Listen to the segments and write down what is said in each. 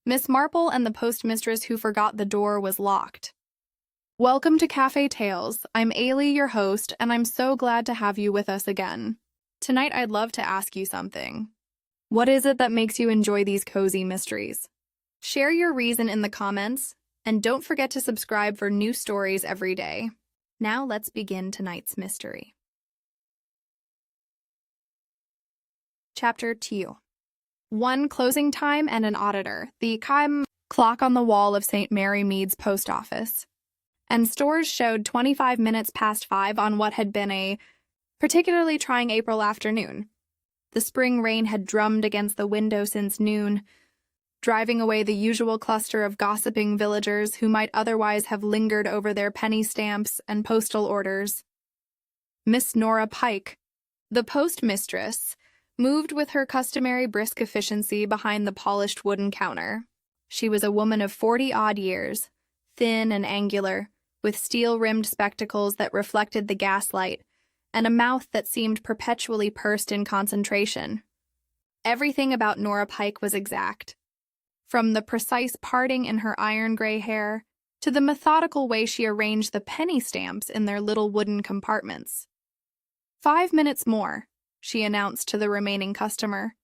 Miss Marple and the postmistress who forgot the door was locked. Welcome to Cafe Tales. I'm Ailey, your host, and I'm so glad to have you with us again. Tonight I'd love to ask you something. What is it that makes you enjoy these cozy mysteries? Share your reason in the comments, and don't forget to subscribe for new stories every day. Now let's begin tonight's mystery. Chapter 2. One closing time and an auditor, the clock on the wall of St. Mary Mead's post office. And stores showed 25 minutes past 5 on what had been a particularly trying April afternoon. The spring rain had drummed against the window since noon, driving away the usual cluster of gossiping villagers who might otherwise have lingered over their penny stamps and postal orders. Miss Nora Pike, the postmistress, moved with her customary brisk efficiency behind the polished wooden counter. She was a woman of 40-odd years, thin and angular, with steel-rimmed spectacles that reflected the gaslight, and a mouth that seemed perpetually pursed in concentration. Everything about Nora Pike was exact, from the precise parting in her iron-gray hair to the methodical way she arranged the penny stamps in their little wooden compartments. 5 minutes more, she announced to the remaining customer.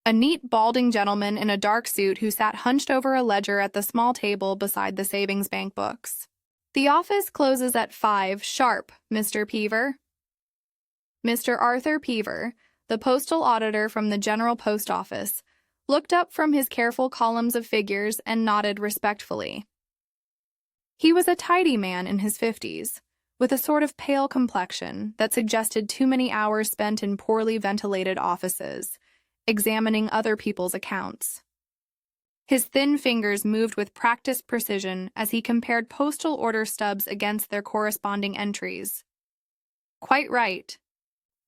A neat, balding gentleman in a dark suit who sat hunched over a ledger at the small table beside the savings bank books. The office closes at 5 sharp, Mr. Peaver. Mr. Arthur Peaver, the postal auditor from the General Post Office, looked up from his careful columns of figures and nodded respectfully. He was a tidy man in his 50s, with a sort of pale complexion that suggested too many hours spent in poorly ventilated offices, examining other people's accounts. His thin fingers moved with practiced precision as he compared postal order stubs against their corresponding entries. Quite right.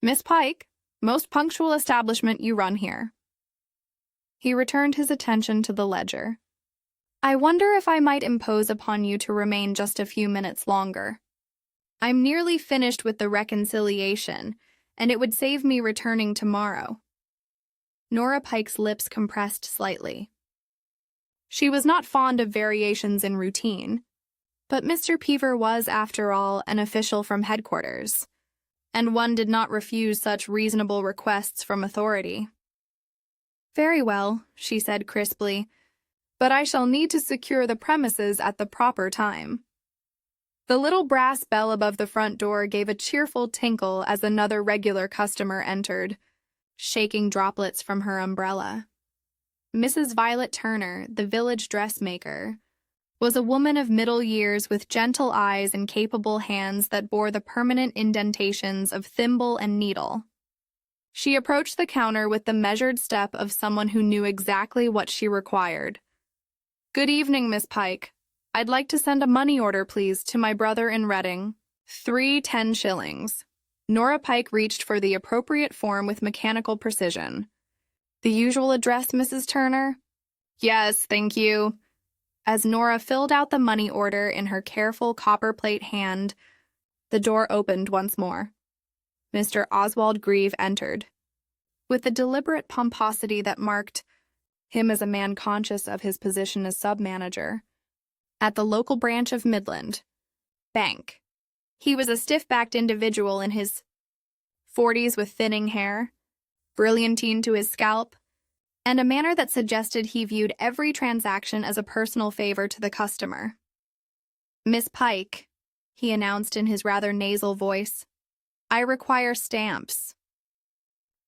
Miss Pike, most punctual establishment you run here. He returned his attention to the ledger. I wonder if I might impose upon you to remain just a few minutes longer. I'm nearly finished with the reconciliation, and it would save me returning tomorrow. Nora Pike's lips compressed slightly. She was not fond of variations in routine, but Mr. Peaver was, after all, an official from headquarters, and one did not refuse such reasonable requests from authority. Very well, she said crisply, but I shall need to secure the premises at the proper time. The little brass bell above the front door gave a cheerful tinkle as another regular customer entered, shaking droplets from her umbrella. Mrs. Violet Turner, the village dressmaker, was a woman of middle years with gentle eyes and capable hands that bore the permanent indentations of thimble and needle. She approached the counter with the measured step of someone who knew exactly what she required. Good evening, Miss Pike. I'd like to send a money order, please, to my brother in Reading. 3 10 shillings. Nora Pike reached for the appropriate form with mechanical precision. The usual address, Mrs. Turner? Yes, thank you. As Nora filled out the money order in her careful copperplate hand, the door opened once more. Mr. Oswald Grieve entered, with the deliberate pomposity that marked him as a man conscious of his position as sub-manager at the local branch of Midland Bank. He was a stiff-backed individual in his 40s with thinning hair, brilliantine to his scalp, and a manner that suggested he viewed every transaction as a personal favor to the customer. Miss Pike, he announced in his rather nasal voice, I require stamps.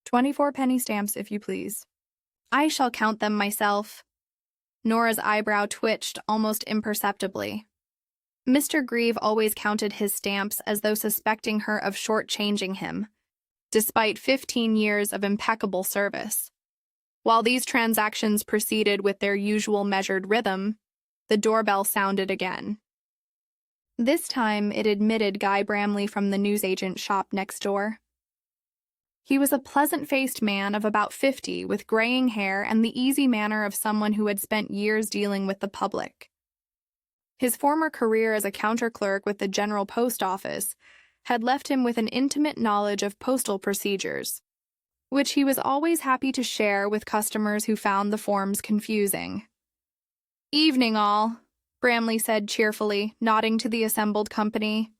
24 penny stamps, if you please. I shall count them myself. Nora's eyebrow twitched almost imperceptibly. Mr. Grieve always counted his stamps as though suspecting her of short-changing him, despite 15 years of impeccable service. While these transactions proceeded with their usual measured rhythm, the doorbell sounded again. This time it admitted Guy Bramley from the newsagent shop next door. He was a pleasant-faced man of about 50 with graying hair and the easy manner of someone who had spent years dealing with the public. His former career as a counter clerk with the General Post Office had left him with an intimate knowledge of postal procedures, which he was always happy to share with customers who found the forms confusing. Evening, all, Bramley said cheerfully, nodding to the assembled company.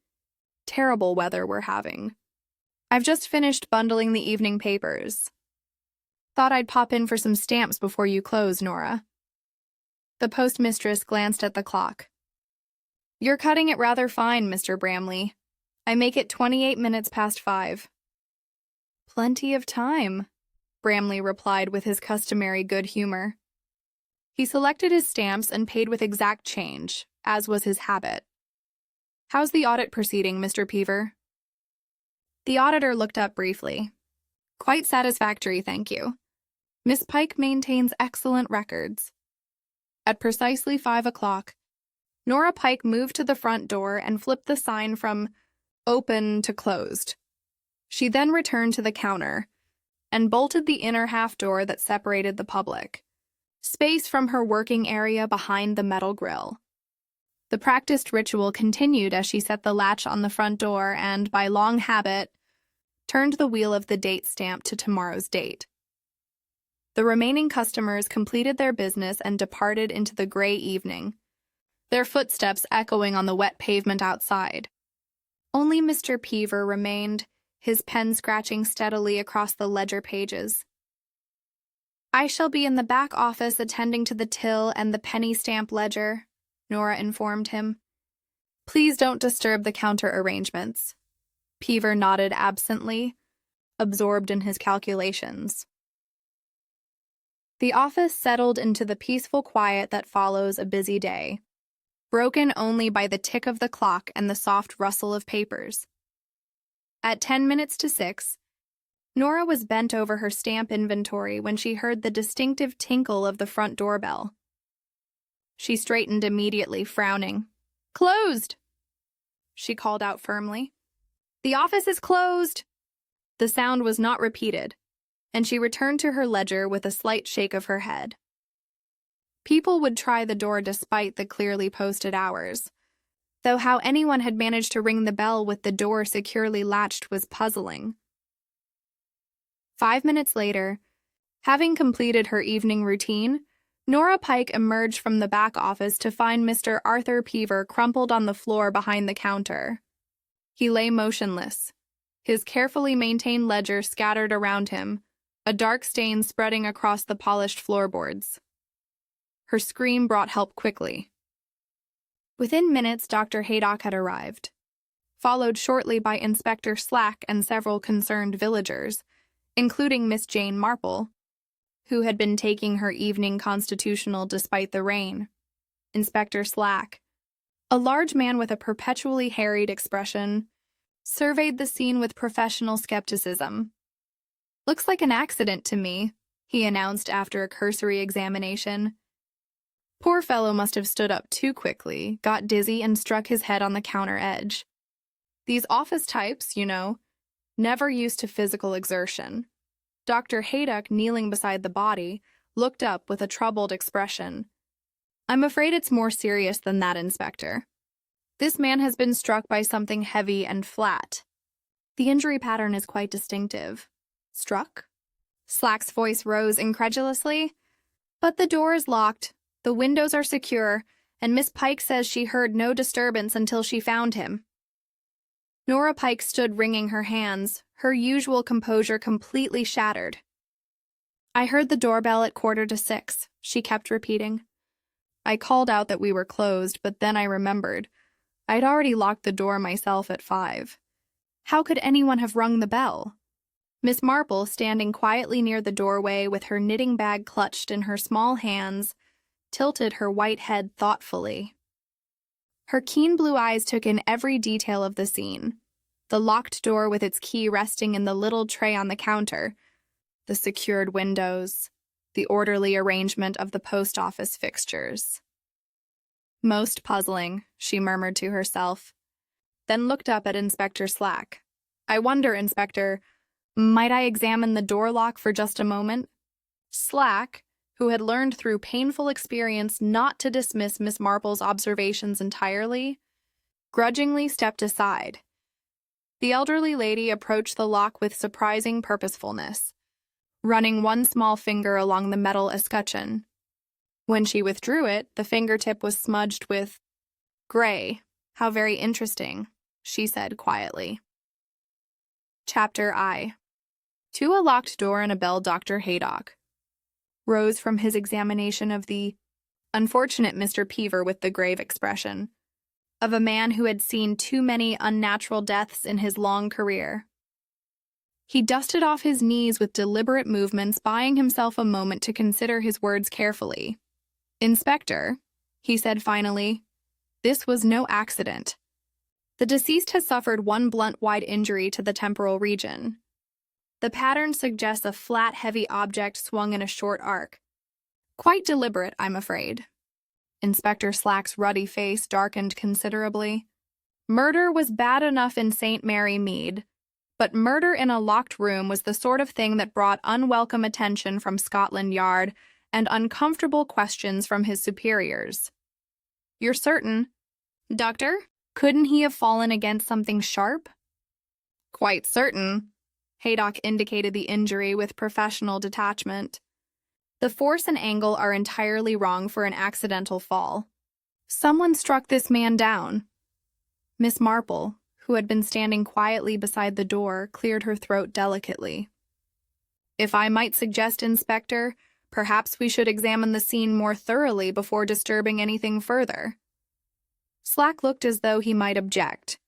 Terrible weather we're having. I've just finished bundling the evening papers. Thought I'd pop in for some stamps before you close, Nora. The postmistress glanced at the clock. You're cutting it rather fine, Mr. Bramley. I make it 28 minutes past 5. Plenty of time, Bramley replied with his customary good humor. He selected his stamps and paid with exact change, as was his habit. How's the audit proceeding, Mr. Peever? The auditor looked up briefly. Quite satisfactory, thank you. Miss Pike maintains excellent records. At precisely 5 o'clock, Nora Pike moved to the front door and flipped the sign from open to closed. She then returned to the counter and bolted the inner half door that separated the public space from her working area behind the metal grill. The practiced ritual continued as she set the latch on the front door and, by long habit, turned the wheel of the date stamp to tomorrow's date. The remaining customers completed their business and departed into the gray evening, their footsteps echoing on the wet pavement outside. Only Mr. Peever remained, his pen scratching steadily across the ledger pages. I shall be in the back office attending to the till and the penny stamp ledger, Nora informed him. Please don't disturb the counter arrangements. Peever nodded absently, absorbed in his calculations. The office settled into the peaceful quiet that follows a busy day, broken only by the tick of the clock and the soft rustle of papers. At 10 minutes to 6, Nora was bent over her stamp inventory when she heard the distinctive tinkle of the front doorbell. She straightened immediately, frowning. Closed! She called out firmly. The office is closed! The sound was not repeated, and she returned to her ledger with a slight shake of her head. People would try the door despite the clearly posted hours, though how anyone had managed to ring the bell with the door securely latched was puzzling. 5 minutes later, having completed her evening routine, Nora Pike emerged from the back office to find Mr. Arthur Peever crumpled on the floor behind the counter. He lay motionless, his carefully maintained ledger scattered around him, a dark stain spreading across the polished floorboards. Her scream brought help quickly. Within minutes, Dr. Haydock had arrived, followed shortly by Inspector Slack and several concerned villagers, including Miss Jane Marple, who had been taking her evening constitutional despite the rain. Inspector Slack, a large man with a perpetually harried expression, surveyed the scene with professional skepticism. Looks like an accident to me, he announced after a cursory examination. Poor fellow must have stood up too quickly, got dizzy, and struck his head on the counter edge. These office types, you know, never used to physical exertion. Dr. Haydock, kneeling beside the body, looked up with a troubled expression. I'm afraid it's more serious than that, Inspector. This man has been struck by something heavy and flat. The injury pattern is quite distinctive. Struck? Slack's voice rose incredulously. But the door is locked, the windows are secure, and Miss Pike says she heard no disturbance until she found him. Nora Pike stood wringing her hands, her usual composure completely shattered. I heard the doorbell at 5:45, she kept repeating. I called out that we were closed, but then I remembered. I'd already locked the door myself at 5. How could anyone have rung the bell? Miss Marple, standing quietly near the doorway with her knitting bag clutched in her small hands, tilted her white head thoughtfully. Her keen blue eyes took in every detail of the scene. The locked door with its key resting in the little tray on the counter, the secured windows, the orderly arrangement of the post office fixtures. Most puzzling, she murmured to herself, then looked up at Inspector Slack. I wonder, Inspector, might I examine the door lock for just a moment? Slack, who had learned through painful experience not to dismiss Miss Marple's observations entirely, grudgingly stepped aside. The elderly lady approached the lock with surprising purposefulness, running one small finger along the metal escutcheon. When she withdrew it, the fingertip was smudged with gray. How very interesting, she said quietly. Chapter I. To a locked door and a bell, Dr. Haydock rose from his examination of the unfortunate Mr. Peever with the grave expression of a man who had seen too many unnatural deaths in his long career. He dusted off his knees with deliberate movements, buying himself a moment to consider his words carefully. "Inspector," he said finally, "this was no accident. The deceased has suffered one blunt wide injury to the temporal region. The pattern suggests a flat, heavy object swung in a short arc. Quite deliberate, I'm afraid." Inspector Slack's ruddy face darkened considerably. Murder was bad enough in St. Mary Mead, but murder in a locked room was the sort of thing that brought unwelcome attention from Scotland Yard and uncomfortable questions from his superiors. "You're certain, Doctor? Couldn't he have fallen against something sharp?" "Quite certain." Haydock indicated the injury with professional detachment. "The force and angle are entirely wrong for an accidental fall. Someone struck this man down." Miss Marple, who had been standing quietly beside the door, cleared her throat delicately. "If I might suggest, Inspector, perhaps we should examine the scene more thoroughly before disturbing anything further." Slack looked as though he might object,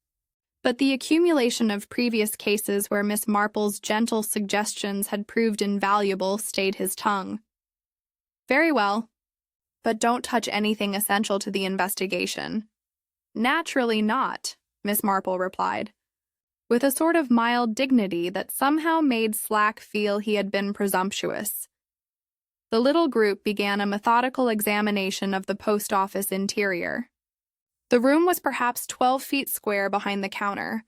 but the accumulation of previous cases where Miss Marple's gentle suggestions had proved invaluable stayed his tongue. "Very well, but don't touch anything essential to the investigation." "Naturally not," Miss Marple replied, with a sort of mild dignity that somehow made Slack feel he had been presumptuous. The little group began a methodical examination of the post office interior. The room was perhaps 12 feet square behind the counter,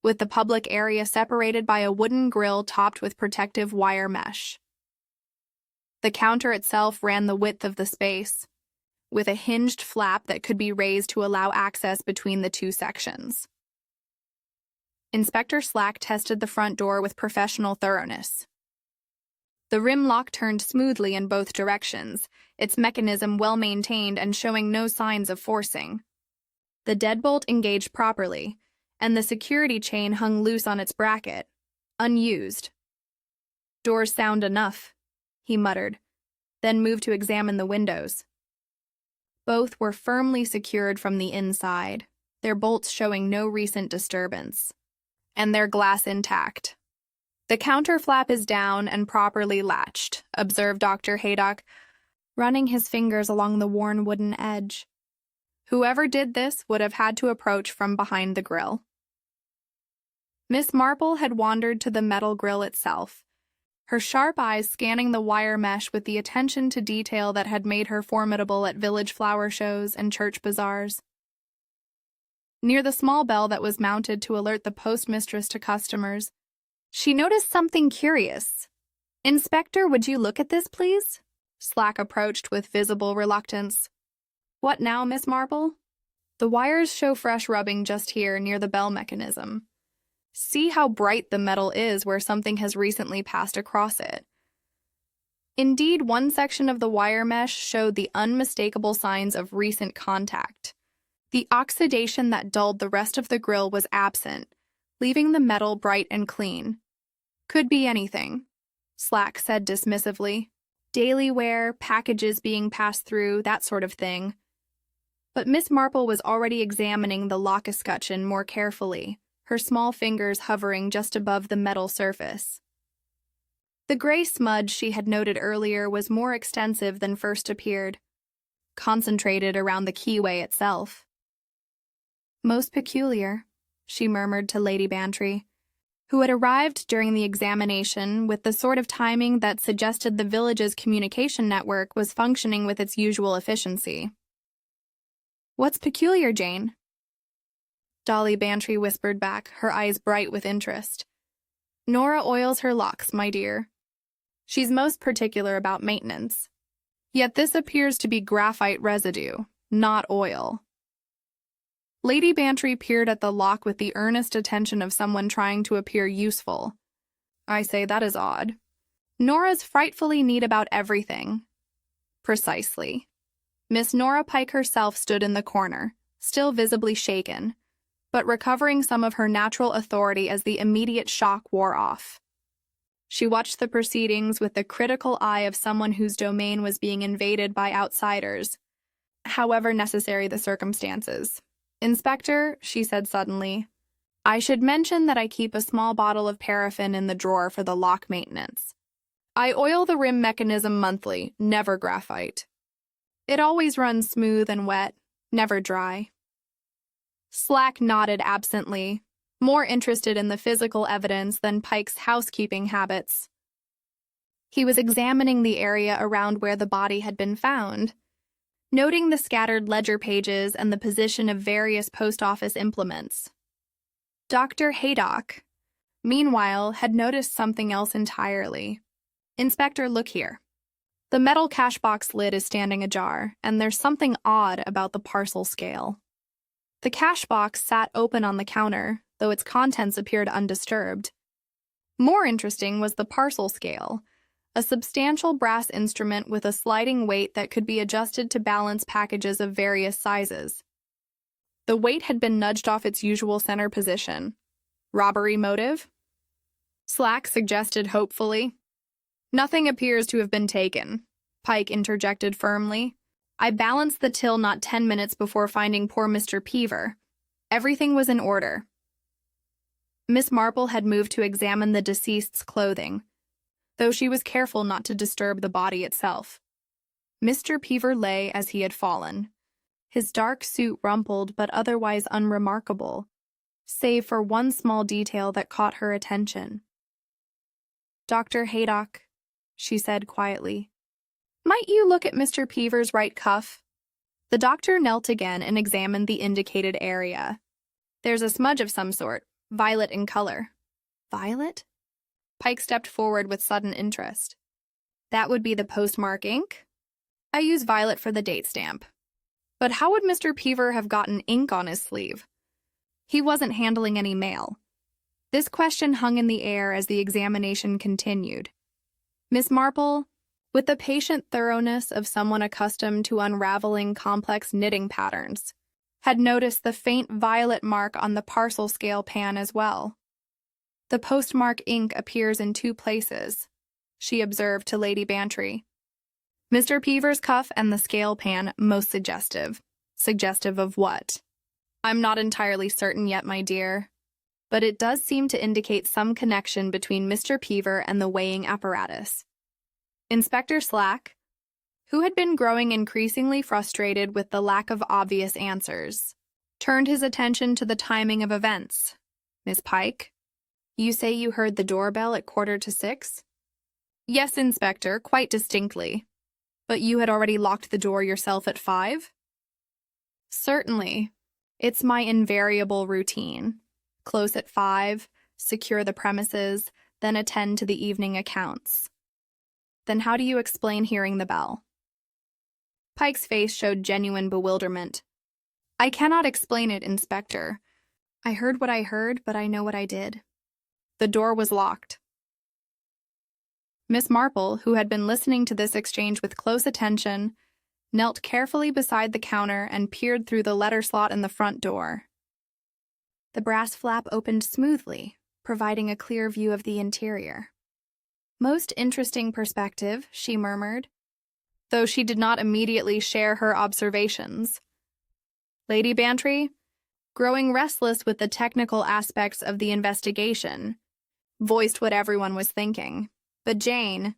with the public area separated by a wooden grill topped with protective wire mesh. The counter itself ran the width of the space, with a hinged flap that could be raised to allow access between the two sections. Inspector Slack tested the front door with professional thoroughness. The rim lock turned smoothly in both directions, its mechanism well maintained and showing no signs of forcing. The deadbolt engaged properly, and the security chain hung loose on its bracket, unused. "Door's sound enough," he muttered, then moved to examine the windows. Both were firmly secured from the inside, their bolts showing no recent disturbance, and their glass intact. "The counter flap is down and properly latched," observed Dr. Haydock, running his fingers along the worn wooden edge. "Whoever did this would have had to approach from behind the grill." Miss Marple had wandered to the metal grill itself, her sharp eyes scanning the wire mesh with the attention to detail that had made her formidable at village flower shows and church bazaars. Near the small bell that was mounted to alert the postmistress to customers, she noticed something curious. "Inspector, would you look at this, please?" Slack approached with visible reluctance. "What now, Miss Marple?" "The wires show fresh rubbing just here near the bell mechanism. See how bright the metal is where something has recently passed across it." Indeed, one section of the wire mesh showed the unmistakable signs of recent contact. The oxidation that dulled the rest of the grill was absent, leaving the metal bright and clean. "Could be anything," Slack said dismissively. "Daily wear, packages being passed through, that sort of thing." But Miss Marple was already examining the lock escutcheon more carefully, her small fingers hovering just above the metal surface. The gray smudge she had noted earlier was more extensive than first appeared, concentrated around the keyway itself. "Most peculiar," she murmured to Lady Bantry, who had arrived during the examination with the sort of timing that suggested the village's communication network was functioning with its usual efficiency. "What's peculiar, Jane?" Dolly Bantry whispered back, her eyes bright with interest. "Nora oils her locks, my dear. She's most particular about maintenance. Yet this appears to be graphite residue, not oil." Lady Bantry peered at the lock with the earnest attention of someone trying to appear useful. "I say, that is odd. Nora's frightfully neat about everything. Precisely. Miss Nora Pike herself stood in the corner, still visibly shaken, but recovering some of her natural authority as the immediate shock wore off. She watched the proceedings with the critical eye of someone whose domain was being invaded by outsiders, however necessary the circumstances. "Inspector," she said suddenly, "I should mention that I keep a small bottle of paraffin in the drawer for the lock maintenance. I oil the rim mechanism monthly, never graphite. It always runs smooth and wet, never dry." Slack nodded absently, more interested in the physical evidence than Pike's housekeeping habits. He was examining the area around where the body had been found, noting the scattered ledger pages and the position of various post office implements. Dr. Haydock, meanwhile, had noticed something else entirely. "Inspector, look here. The metal cash box lid is standing ajar, and there's something odd about the parcel scale." The cash box sat open on the counter, though its contents appeared undisturbed. More interesting was the parcel scale, a substantial brass instrument with a sliding weight that could be adjusted to balance packages of various sizes. The weight had been nudged off its usual center position. Robbery motive? Slack suggested hopefully. "Nothing appears to have been taken," Pike interjected firmly. "I balanced the till not 10 minutes before finding poor Mr. Peaver. Everything was in order." Miss Marple had moved to examine the deceased's clothing, though she was careful not to disturb the body itself. Mr. Peaver lay as he had fallen, his dark suit rumpled but otherwise unremarkable, save for one small detail that caught her attention. "Dr. Haydock," she said quietly, "might you look at Mr. Peaver's right cuff?" The doctor knelt again and examined the indicated area. "There's a smudge of some sort, violet in color." "Violet?" Pike stepped forward with sudden interest. "That would be the postmark ink? I use violet for the date stamp. But how would Mr. Peaver have gotten ink on his sleeve? He wasn't handling any mail." This question hung in the air as the examination continued. Miss Marple, with the patient thoroughness of someone accustomed to unraveling complex knitting patterns, had noticed the faint violet mark on the parcel scale pan as well. "The postmark ink appears in 2 places," she observed to Lady Bantry. "Mr. Peaver's cuff and the scale pan most suggestive." "Suggestive of what?" "I'm not entirely certain yet, my dear, but it does seem to indicate some connection between Mr. Peaver and the weighing apparatus." Inspector Slack, who had been growing increasingly frustrated with the lack of obvious answers, turned his attention to the timing of events. "Miss Pike, you say you heard the doorbell at 6:15? "Yes, Inspector, quite distinctly. But you had already locked the door yourself at 5? "Certainly. It's my invariable routine. Close at 5, secure the premises, then attend to the evening accounts." "Then how do you explain hearing the bell?" Pike's face showed genuine bewilderment. "I cannot explain it, Inspector. I heard what I heard, but I know what I did. The door was locked." Miss Marple, who had been listening to this exchange with close attention, knelt carefully beside the counter and peered through the letter slot in the front door. The brass flap opened smoothly, providing a clear view of the interior. "Most interesting perspective," she murmured, though she did not immediately share her observations. Lady Bantry, growing restless with the technical aspects of the investigation, voiced what everyone was thinking. But Jane,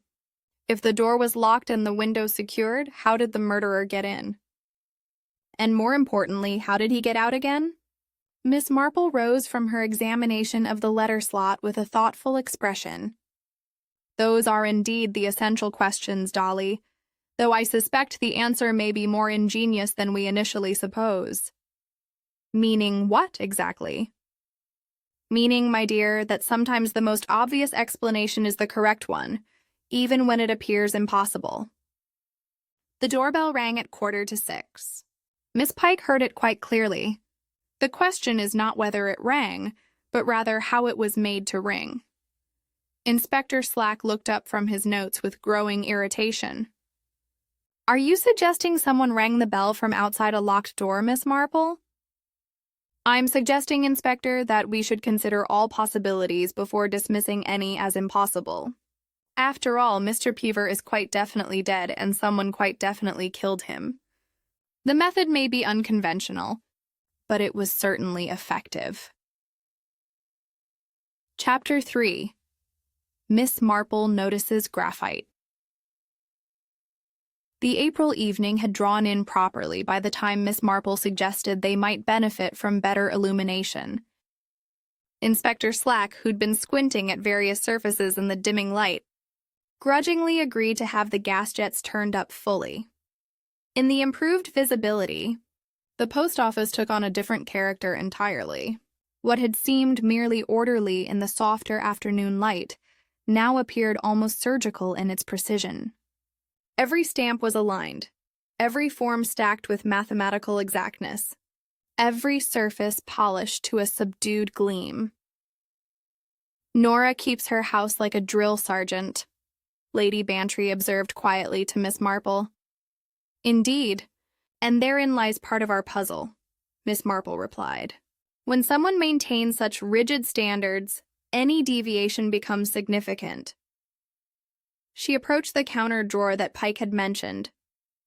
if the door was locked and the window secured, how did the murderer get in? And more importantly, how did he get out again? Miss Marple rose from her examination of the letter slot with a thoughtful expression. "Those are indeed the essential questions, Dolly, though I suspect the answer may be more ingenious than we initially suppose." "Meaning what, exactly?" "Meaning, my dear, that sometimes the most obvious explanation is the correct one, even when it appears impossible." The doorbell rang at 6:15. Miss Pike heard it quite clearly. The question is not whether it rang, but rather how it was made to ring. Inspector Slack looked up from his notes with growing irritation. Are you suggesting someone rang the bell from outside a locked door, Miss Marple? I'm suggesting, Inspector, that we should consider all possibilities before dismissing any as impossible. After all, Mr. Peever is quite definitely dead, and someone quite definitely killed him. The method may be unconventional, but it was certainly effective. Chapter 3. Miss Marple Notices Graphite. The April evening had drawn in properly by the time Miss Marple suggested they might benefit from better illumination. Inspector Slack, who'd been squinting at various surfaces in the dimming light, grudgingly agreed to have the gas jets turned up fully. In the improved visibility, the post office took on a different character entirely. What had seemed merely orderly in the softer afternoon light now appeared almost surgical in its precision. Every stamp was aligned, every form stacked with mathematical exactness, every surface polished to a subdued gleam. "Nora keeps her house like a drill sergeant," Lady Bantry observed quietly to Miss Marple. "Indeed, and therein lies part of our puzzle," Miss Marple replied. "When someone maintains such rigid standards, any deviation becomes significant." She approached the counter drawer that Pike had mentioned,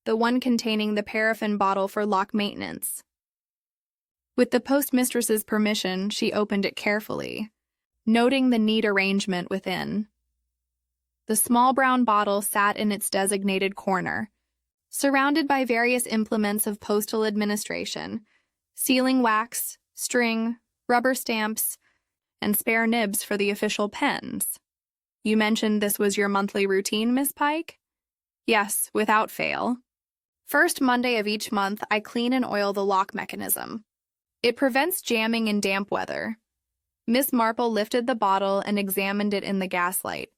the one containing the paraffin bottle for lock maintenance. With the postmistress's permission, she opened it carefully, noting the neat arrangement within. The small brown bottle sat in its designated corner, surrounded by various implements of postal administration, sealing wax, string, rubber stamps, and spare nibs for the official pens. "You mentioned this was your monthly routine, Miss Pike?" "Yes, without fail. First Monday of each month, I clean and oil the lock mechanism. It prevents jamming in damp weather." Miss Marple lifted the bottle and examined it in the gaslight.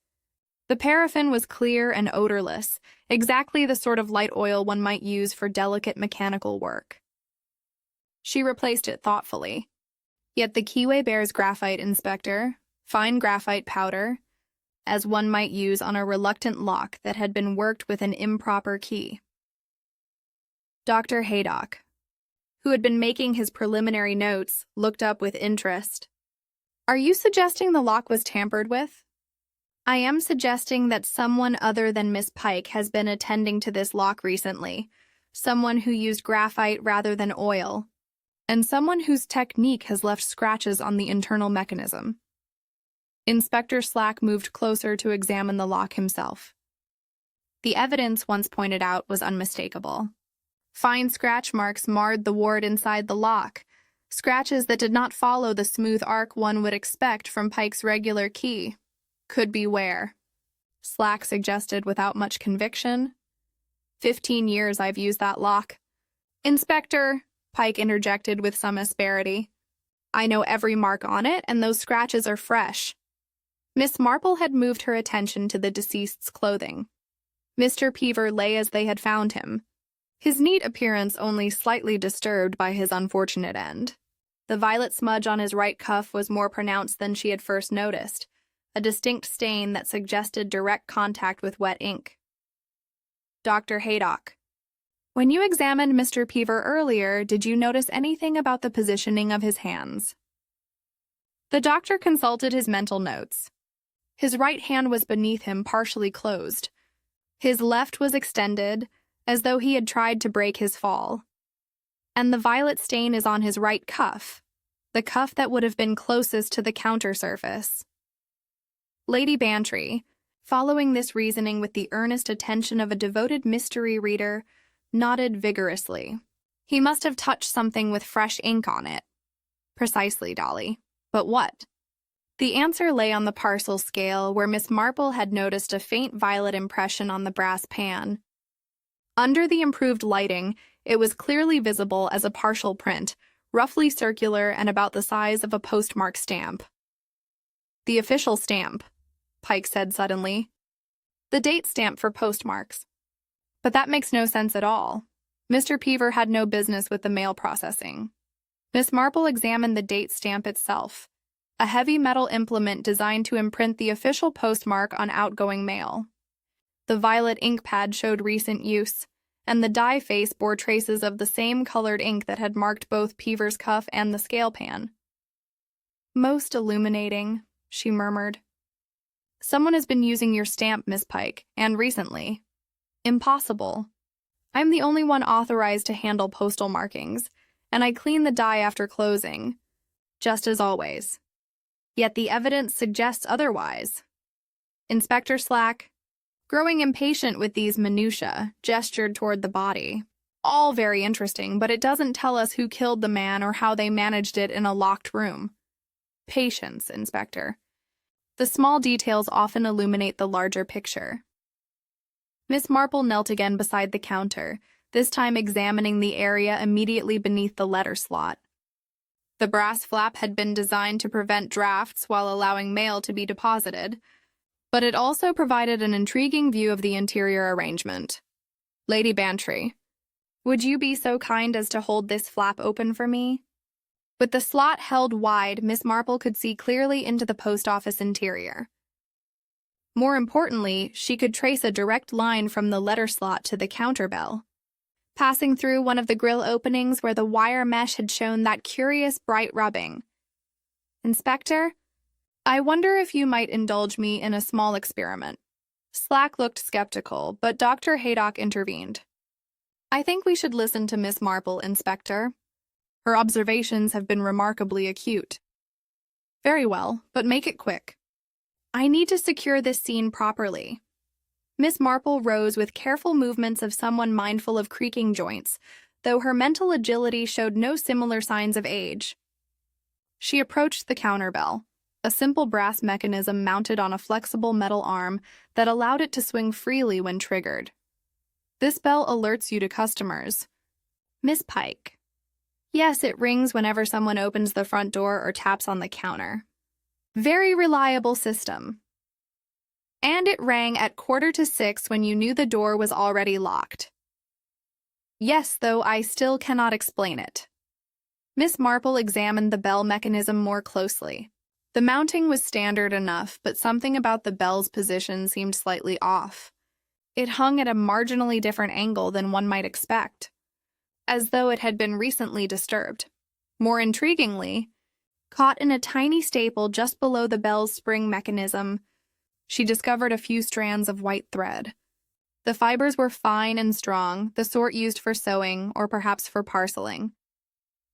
The paraffin was clear and odorless, exactly the sort of light oil one might use for delicate mechanical work. She replaced it thoughtfully. "Yet the keyway bears graphite, Inspector, fine graphite powder, as one might use on a reluctant lock that had been worked with an improper key." Dr. Haydock, who had been making his preliminary notes, looked up with interest. "Are you suggesting the lock was tampered with?" "I am suggesting that someone other than Miss Pike has been attending to this lock recently, someone who used graphite rather than oil, and someone whose technique has left scratches on the internal mechanism." Inspector Slack moved closer to examine the lock himself. The evidence, once pointed out, was unmistakable. Fine scratch marks marred the ward inside the lock, scratches that did not follow the smooth arc one would expect from Pike's regular key. "Could be where?" Slack suggested without much conviction. 15 years I've used that lock." "Inspector," Pike interjected with some asperity, "I know every mark on it, and those scratches are fresh." Miss Marple had moved her attention to the deceased's clothing. Mr. Peever lay as they had found him, his neat appearance only slightly disturbed by his unfortunate end. The violet smudge on his right cuff was more pronounced than she had first noticed, a distinct stain that suggested direct contact with wet ink. Dr. Haydock, when you examined Mr. Peever earlier, did you notice anything about the positioning of his hands? The doctor consulted his mental notes. His right hand was beneath him, partially closed. His left was extended, as though he had tried to break his fall. And the violet stain is on his right cuff, the cuff that would have been closest to the counter surface. Lady Bantry, following this reasoning with the earnest attention of a devoted mystery reader, nodded vigorously. "He must have touched something with fresh ink on it." "Precisely, Dolly. But what?" The answer lay on the parcel scale, where Miss Marple had noticed a faint violet impression on the brass pan. Under the improved lighting, it was clearly visible as a partial print, roughly circular and about the size of a postmark stamp. "The official stamp," Pike said suddenly. "The date stamp for postmarks." "But that makes no sense at all. Mr. Peever had no business with the mail processing." Miss Marple examined the date stamp itself, a heavy metal implement designed to imprint the official postmark on outgoing mail. The violet ink pad showed recent use, and the die face bore traces of the same colored ink that had marked both Peever's cuff and the scale pan. "Most illuminating," she murmured. "Someone has been using your stamp, Miss Pike, and recently. Impossible. I'm the only one authorized to handle postal markings, and I clean the die after closing, just as always. Yet the evidence suggests otherwise." Inspector Slack, growing impatient with these minutiae, gestured toward the body. "All very interesting, but it doesn't tell us who killed the man or how they managed it in a locked room." "Patience, Inspector. The small details often illuminate the larger picture." Miss Marple knelt again beside the counter, this time examining the area immediately beneath the letter slot. The brass flap had been designed to prevent drafts while allowing mail to be deposited, but it also provided an intriguing view of the interior arrangement. "Lady Bantry, would you be so kind as to hold this flap open for me?" With the slot held wide, Miss Marple could see clearly into the post office interior. More importantly, she could trace a direct line from the letter slot to the counter bell, passing through one of the grill openings where the wire mesh had shown that curious bright rubbing. "Inspector, I wonder if you might indulge me in a small experiment." Slack looked skeptical, but Dr. Haydock intervened. "I think we should listen to Miss Marple, Inspector. Her observations have been remarkably acute." "Very well, but make it quick. I need to secure this scene properly." Miss Marple rose with careful movements of someone mindful of creaking joints, though her mental agility showed no similar signs of age. She approached the counterbell, a simple brass mechanism mounted on a flexible metal arm that allowed it to swing freely when triggered. "This bell alerts you to customers." "Miss Pike." "Yes, it rings whenever someone opens the front door or taps on the counter." "Very reliable system." "And it rang at 5:45 when you knew the door was already locked." "Yes, though I still cannot explain it." Miss Marple examined the bell mechanism more closely. The mounting was standard enough, but something about the bell's position seemed slightly off. It hung at a marginally different angle than one might expect, as though it had been recently disturbed. More intriguingly, caught in a tiny staple just below the bell's spring mechanism, she discovered a few strands of white thread. The fibers were fine and strong, the sort used for sewing or perhaps for parceling.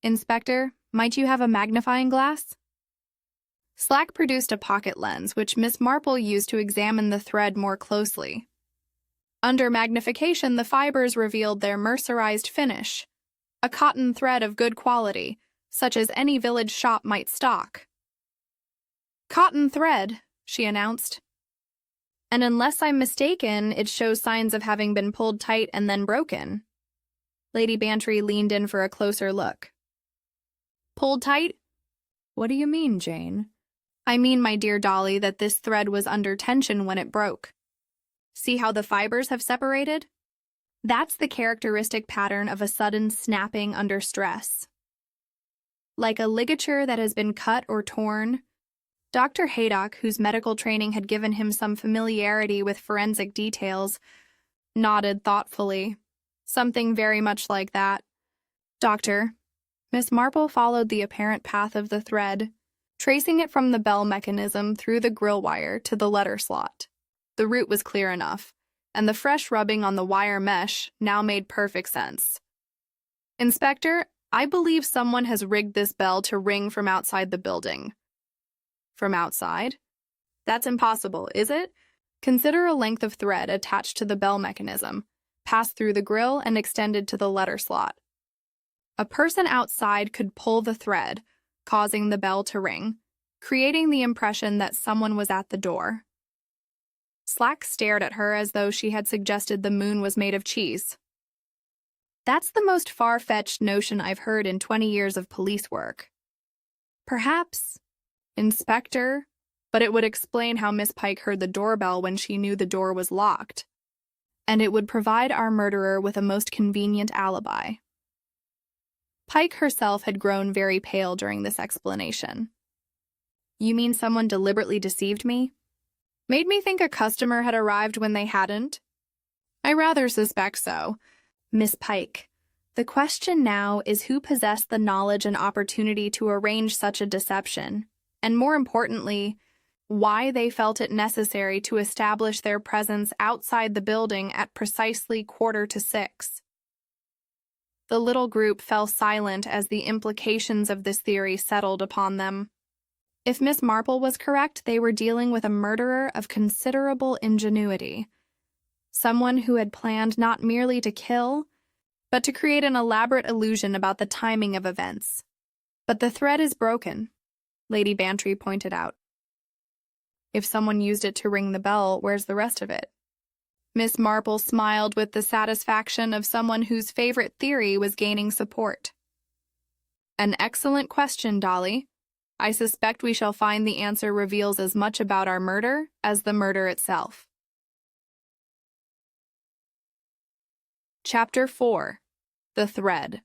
"Inspector, might you have a magnifying glass?" Slack produced a pocket lens, which Miss Marple used to examine the thread more closely. Under magnification, the fibers revealed their mercerized finish, a cotton thread of good quality, such as any village shop might stock. "Cotton thread," she announced. "And unless I'm mistaken, it shows signs of having been pulled tight and then broken." Lady Bantry leaned in for a closer look. "Pulled tight? What do you mean, Jane?" "I mean, my dear Dolly, that this thread was under tension when it broke. See how the fibers have separated? That's the characteristic pattern of a sudden snapping under stress. Like a ligature that has been cut or torn." Dr. Haydock, whose medical training had given him some familiarity with forensic details, nodded thoughtfully. "Something very much like that." "Doctor." Miss Marple followed the apparent path of the thread, tracing it from the bell mechanism through the grill wire to the letter slot. The route was clear enough, and the fresh rubbing on the wire mesh now made perfect sense. "Inspector, I believe someone has rigged this bell to ring from outside the building." "From outside? That's impossible, is it? Consider a length of thread attached to the bell mechanism, passed through the grill and extended to the letter slot. A person outside could pull the thread, causing the bell to ring, creating the impression that someone was at the door." Slack stared at her as though she had suggested the moon was made of cheese. "That's the most far-fetched notion I've heard in 20 years of police work." "Perhaps, Inspector, but it would explain how Miss Pike heard the doorbell when she knew the door was locked, and it would provide our murderer with a most convenient alibi." Pike herself had grown very pale during this explanation. "You mean someone deliberately deceived me? Made me think a customer had arrived when they hadn't?" "I rather suspect so. Miss Pike, the question now is who possessed the knowledge and opportunity to arrange such a deception, and more importantly, why they felt it necessary to establish their presence outside the building at precisely 5:45. The little group fell silent as the implications of this theory settled upon them. If Miss Marple was correct, they were dealing with a murderer of considerable ingenuity, someone who had planned not merely to kill, but to create an elaborate illusion about the timing of events. But the thread is broken, Lady Bantry pointed out. If someone used it to ring the bell, where's the rest of it? Miss Marple smiled with the satisfaction of someone whose favorite theory was gaining support. An excellent question, Dolly. I suspect we shall find the answer reveals as much about our murder as the murder itself. Chapter 4. The Thread.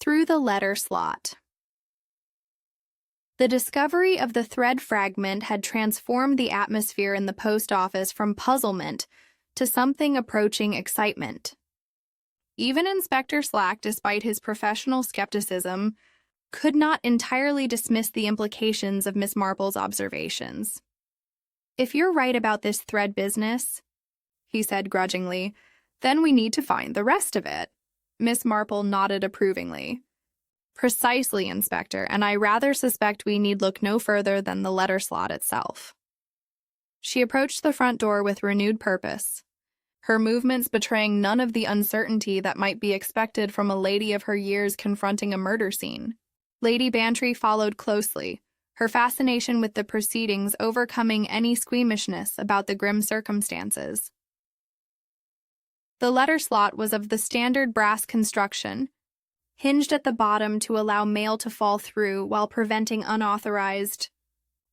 Through the letter slot. The discovery of the thread fragment had transformed the atmosphere in the post office from puzzlement to something approaching excitement. Even Inspector Slack, despite his professional skepticism, could not entirely dismiss the implications of Miss Marple's observations. "If you're right about this thread business," he said grudgingly, "then we need to find the rest of it." Miss Marple nodded approvingly. "Precisely, Inspector, and I rather suspect we need look no further than the letter slot itself." She approached the front door with renewed purpose, her movements betraying none of the uncertainty that might be expected from a lady of her years confronting a murder scene. Lady Bantry followed closely, her fascination with the proceedings overcoming any squeamishness about the grim circumstances. The letter slot was of the standard brass construction, hinged at the bottom to allow mail to fall through while preventing unauthorized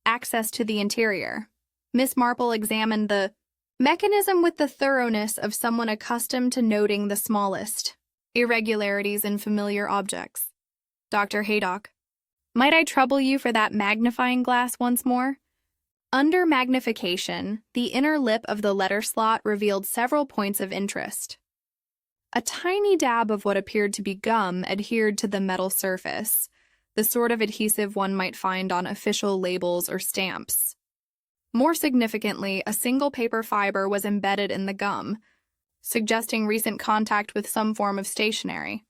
access to the interior. Miss Marple examined the mechanism with the thoroughness of someone accustomed to noting the smallest irregularities in familiar objects. "Dr. Haydock, might I trouble you for that magnifying glass once more?" Under magnification, the inner lip of the letter slot revealed several points of interest. A tiny dab of what appeared to be gum adhered to the metal surface, the sort of adhesive one might find on official labels or stamps. More significantly, a single paper fiber was embedded in the gum, suggesting recent contact with some form of stationery.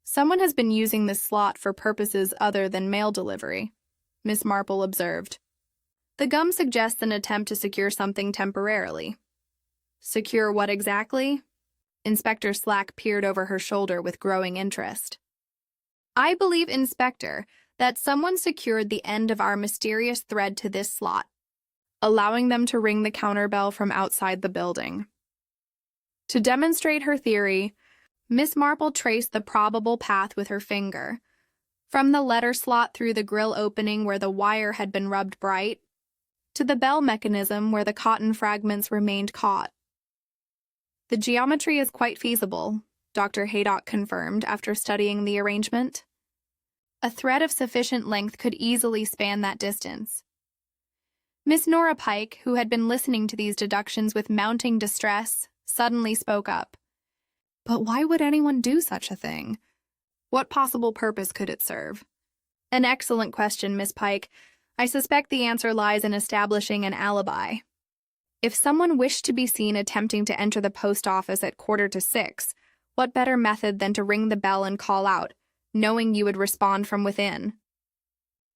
"Someone has been using this slot for purposes other than mail delivery," Miss Marple observed. "The gum suggests an attempt to secure something temporarily." "Secure what exactly?" Inspector Slack peered over her shoulder with growing interest. "I believe, Inspector, that someone secured the end of our mysterious thread to this slot, allowing them to ring the counterbell from outside the building." To demonstrate her theory, Miss Marple traced the probable path with her finger, from the letter slot through the grill opening where the wire had been rubbed bright, to the bell mechanism where the cotton fragments remained caught. "The geometry is quite feasible," Dr. Haydock confirmed after studying the arrangement. "A thread of sufficient length could easily span that distance." Miss Nora Pike, who had been listening to these deductions with mounting distress, suddenly spoke up. "But why would anyone do such a thing? What possible purpose could it serve?" "An excellent question, Miss Pike. I suspect the answer lies in establishing an alibi. If someone wished to be seen attempting to enter the post office at 5:45, what better method than to ring the bell and call out, knowing you would respond from within?"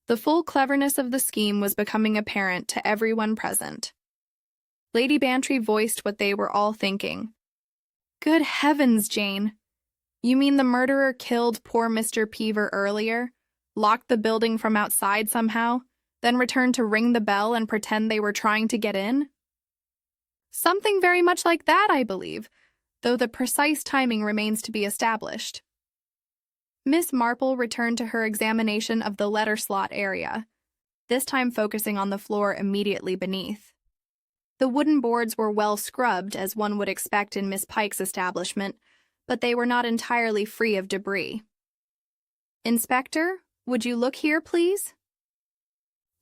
The full cleverness of the scheme was becoming apparent to everyone present. Lady Bantry voiced what they were all thinking. "Good heavens, Jane! You mean the murderer killed poor Mr. Peever earlier, locked the building from outside somehow, then returned to ring the bell and pretend they were trying to get in?" "Something very much like that, I believe, though the precise timing remains to be established." Miss Marple returned to her examination of the letter slot area, this time focusing on the floor immediately beneath. The wooden boards were well scrubbed, as one would expect in Miss Pike's establishment, but they were not entirely free of debris. "Inspector, would you look here, please?"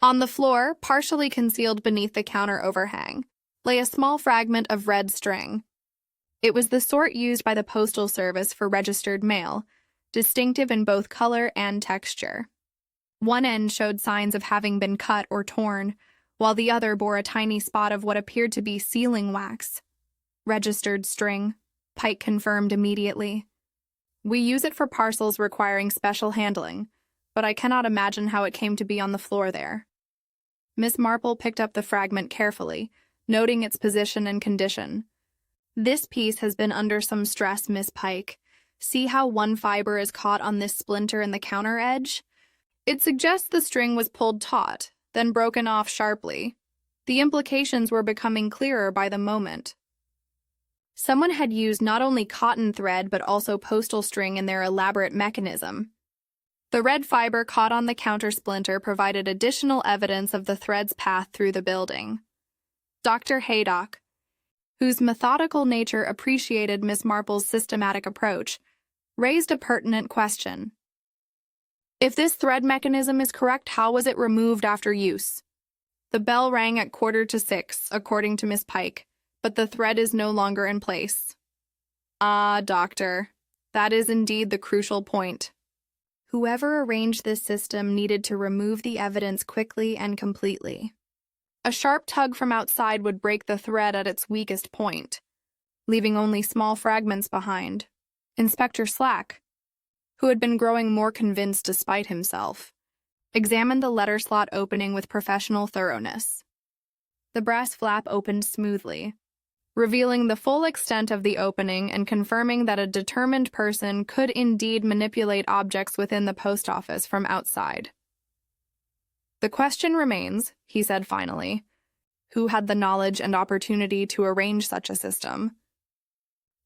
On the floor, partially concealed beneath the counter overhang, lay a small fragment of red string. It was the sort used by the Postal Service for registered mail, distinctive in both color and texture. One end showed signs of having been cut or torn, while the other bore a tiny spot of what appeared to be sealing wax. Registered string, Pike confirmed immediately. We use it for parcels requiring special handling, but I cannot imagine how it came to be on the floor there. Miss Marple picked up the fragment carefully, noting its position and condition. This piece has been under some stress, Miss Pike. See how one fiber is caught on this splinter in the counter edge? It suggests the string was pulled taut, then broken off sharply. The implications were becoming clearer by the moment. Someone had used not only cotton thread but also postal string in their elaborate mechanism. The red fiber caught on the counter splinter provided additional evidence of the thread's path through the building. Dr. Haydock, whose methodical nature appreciated Miss Marple's systematic approach, raised a pertinent question. If this thread mechanism is correct, how was it removed after use? The bell rang at 5:45, according to Miss Pike, but the thread is no longer in place. Ah, Doctor, that is indeed the crucial point. Whoever arranged this system needed to remove the evidence quickly and completely. A sharp tug from outside would break the thread at its weakest point, leaving only small fragments behind. Inspector Slack, who had been growing more convinced despite himself, examined the letter slot opening with professional thoroughness. The brass flap opened smoothly, revealing the full extent of the opening and confirming that a determined person could indeed manipulate objects within the post office from outside. The question remains, he said finally, who had the knowledge and opportunity to arrange such a system?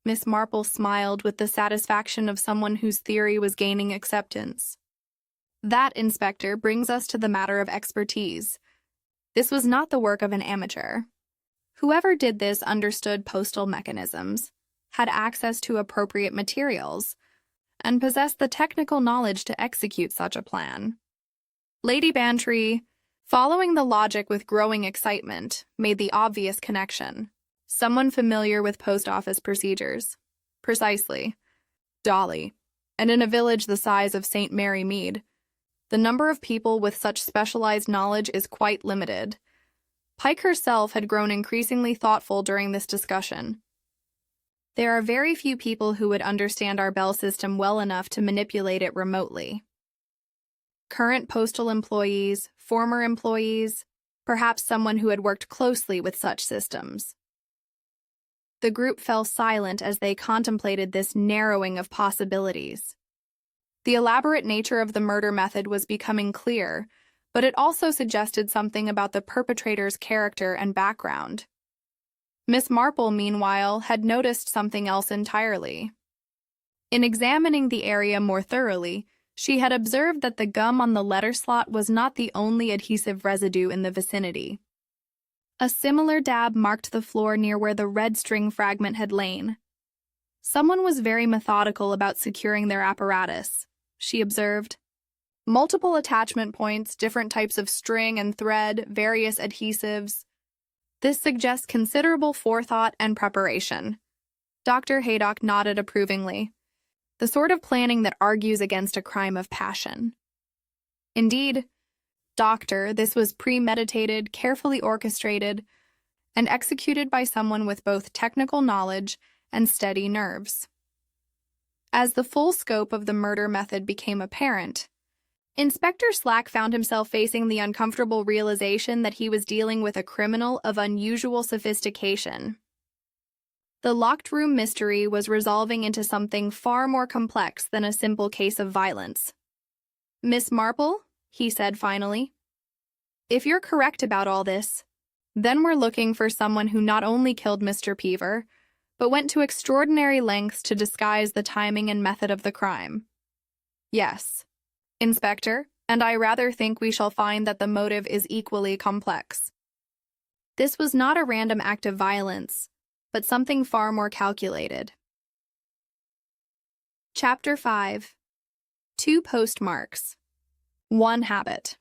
Miss Marple smiled with the satisfaction of someone whose theory was gaining acceptance. That, Inspector, brings us to the matter of expertise. This was not the work of an amateur. Whoever did this understood postal mechanisms, had access to appropriate materials, and possessed the technical knowledge to execute such a plan. Lady Bantry, following the logic with growing excitement, made the obvious connection. Someone familiar with post office procedures. Precisely. Dolly. And in a village the size of St. Mary Mead, the number of people with such specialized knowledge is quite limited. Pike herself had grown increasingly thoughtful during this discussion. There are very few people who would understand our bell system well enough to manipulate it remotely. Current postal employees, former employees, perhaps someone who had worked closely with such systems. The group fell silent as they contemplated this narrowing of possibilities. The elaborate nature of the murder method was becoming clear, but it also suggested something about the perpetrator's character and background. Miss Marple, meanwhile, had noticed something else entirely. In examining the area more thoroughly, she had observed that the gum on the letter slot was not the only adhesive residue in the vicinity. A similar dab marked the floor near where the red string fragment had lain. Someone was very methodical about securing their apparatus, she observed. Multiple attachment points, different types of string and thread, various adhesives. This suggests considerable forethought and preparation. Dr. Haydock nodded approvingly. The sort of planning that argues against a crime of passion. Indeed, Doctor, this was premeditated, carefully orchestrated, and executed by someone with both technical knowledge and steady nerves. As the full scope of the murder method became apparent, Inspector Slack found himself facing the uncomfortable realization that he was dealing with a criminal of unusual sophistication. The locked room mystery was resolving into something far more complex than a simple case of violence. Miss Marple, he said finally, if you're correct about all this, then we're looking for someone who not only killed Mr. Peever, but went to extraordinary lengths to disguise the timing and method of the crime. Yes, Inspector, and I rather think we shall find that the motive is equally complex. This was not a random act of violence, but something far more calculated. Chapter 5. 2 Postmarks. 1 Habit.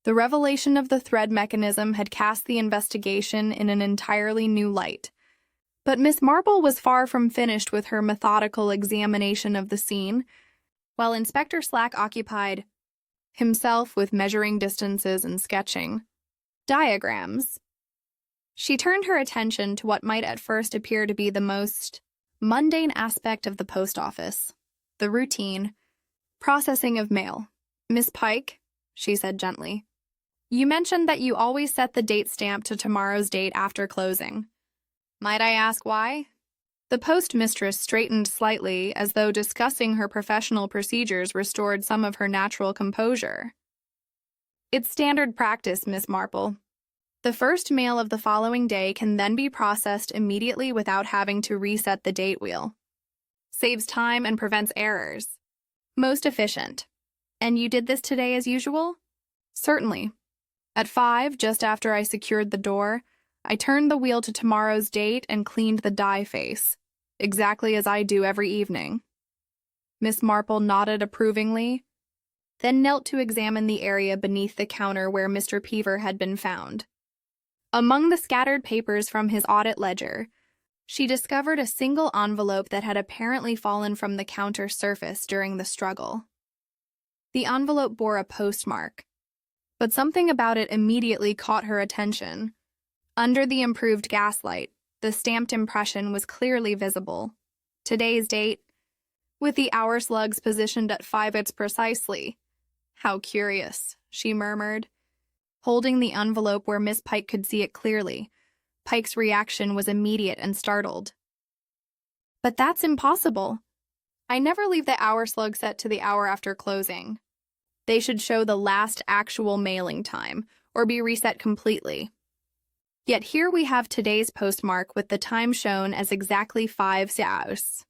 The revelation of the thread mechanism had cast the investigation in an entirely new light. But Miss Marple was far from finished with her methodical examination of the scene, while Inspector Slack occupied himself with measuring distances and sketching diagrams. She turned her attention to what might at first appear to be the most mundane aspect of the post office, the routine processing of mail. "Miss Pike," she said gently, "you mentioned that you always set the date stamp to tomorrow's date after closing. Might I ask why?" The postmistress straightened slightly, as though discussing her professional procedures restored some of her natural composure. "It's standard practice, Miss Marple. The first mail of the following day can then be processed immediately without having to reset the date wheel. Saves time and prevents errors. Most efficient. And you did this today as usual?" "Certainly. At 5, just after I secured the door, I turned the wheel to tomorrow's date and cleaned the die face, exactly as I do every evening." Miss Marple nodded approvingly, then knelt to examine the area beneath the counter where Mr. Peever had been found. Among the scattered papers from his audit ledger, she discovered a single envelope that had apparently fallen from the counter surface during the struggle. The envelope bore a postmark, but something about it immediately caught her attention. Under the improved gaslight, the stamped impression was clearly visible. Today's date, with the hour slugs positioned at 5 precisely. "How curious," she murmured, holding the envelope where Miss Pike could see it clearly. Pike's reaction was immediate and startled. "But that's impossible. I never leave the hour slug set to the hour after closing. They should show the last actual mailing time, or be reset completely. Yet here we have today's postmark with the time shown as exactly 5 hours."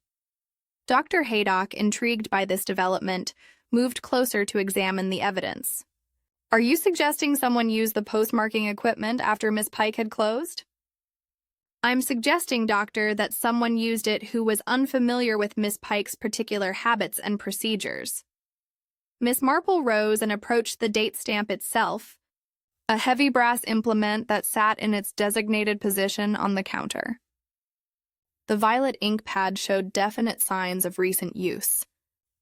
Dr. Haydock, intrigued by this development, moved closer to examine the evidence. "Are you suggesting someone used the postmarking equipment after Miss Pike had closed?" "I'm suggesting, Doctor, that someone used it who was unfamiliar with Miss Pike's particular habits and procedures." Miss Marple rose and approached the date stamp itself, a heavy brass implement that sat in its designated position on the counter. The violet ink pad showed definite signs of recent use,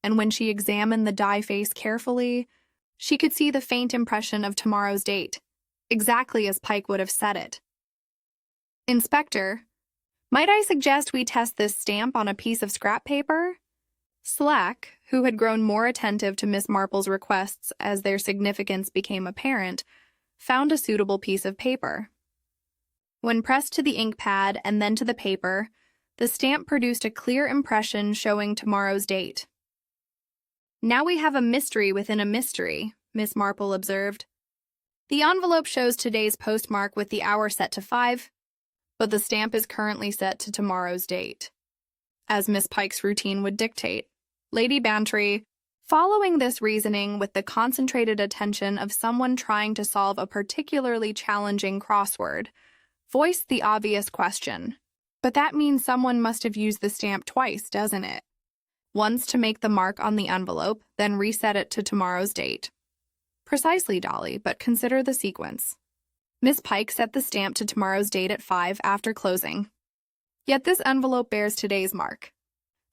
and when she examined the die face carefully, she could see the faint impression of tomorrow's date, exactly as Pike would have set it. "Inspector, might I suggest we test this stamp on a piece of scrap paper?" Slack, who had grown more attentive to Miss Marple's requests as their significance became apparent, found a suitable piece of paper. When pressed to the ink pad and then to the paper, the stamp produced a clear impression showing tomorrow's date. "Now we have a mystery within a mystery," Miss Marple observed. "The envelope shows today's postmark with the hour set to 5, but the stamp is currently set to tomorrow's date, as Miss Pike's routine would dictate." Lady Bantry, following this reasoning with the concentrated attention of someone trying to solve a particularly challenging crossword, voiced the obvious question. "But that means someone must have used the stamp twice, doesn't it? Once to make the mark on the envelope, then reset it to tomorrow's date." "Precisely, Dolly, but consider the sequence. Miss Pike set the stamp to tomorrow's date at 5 after closing. Yet this envelope bears today's mark.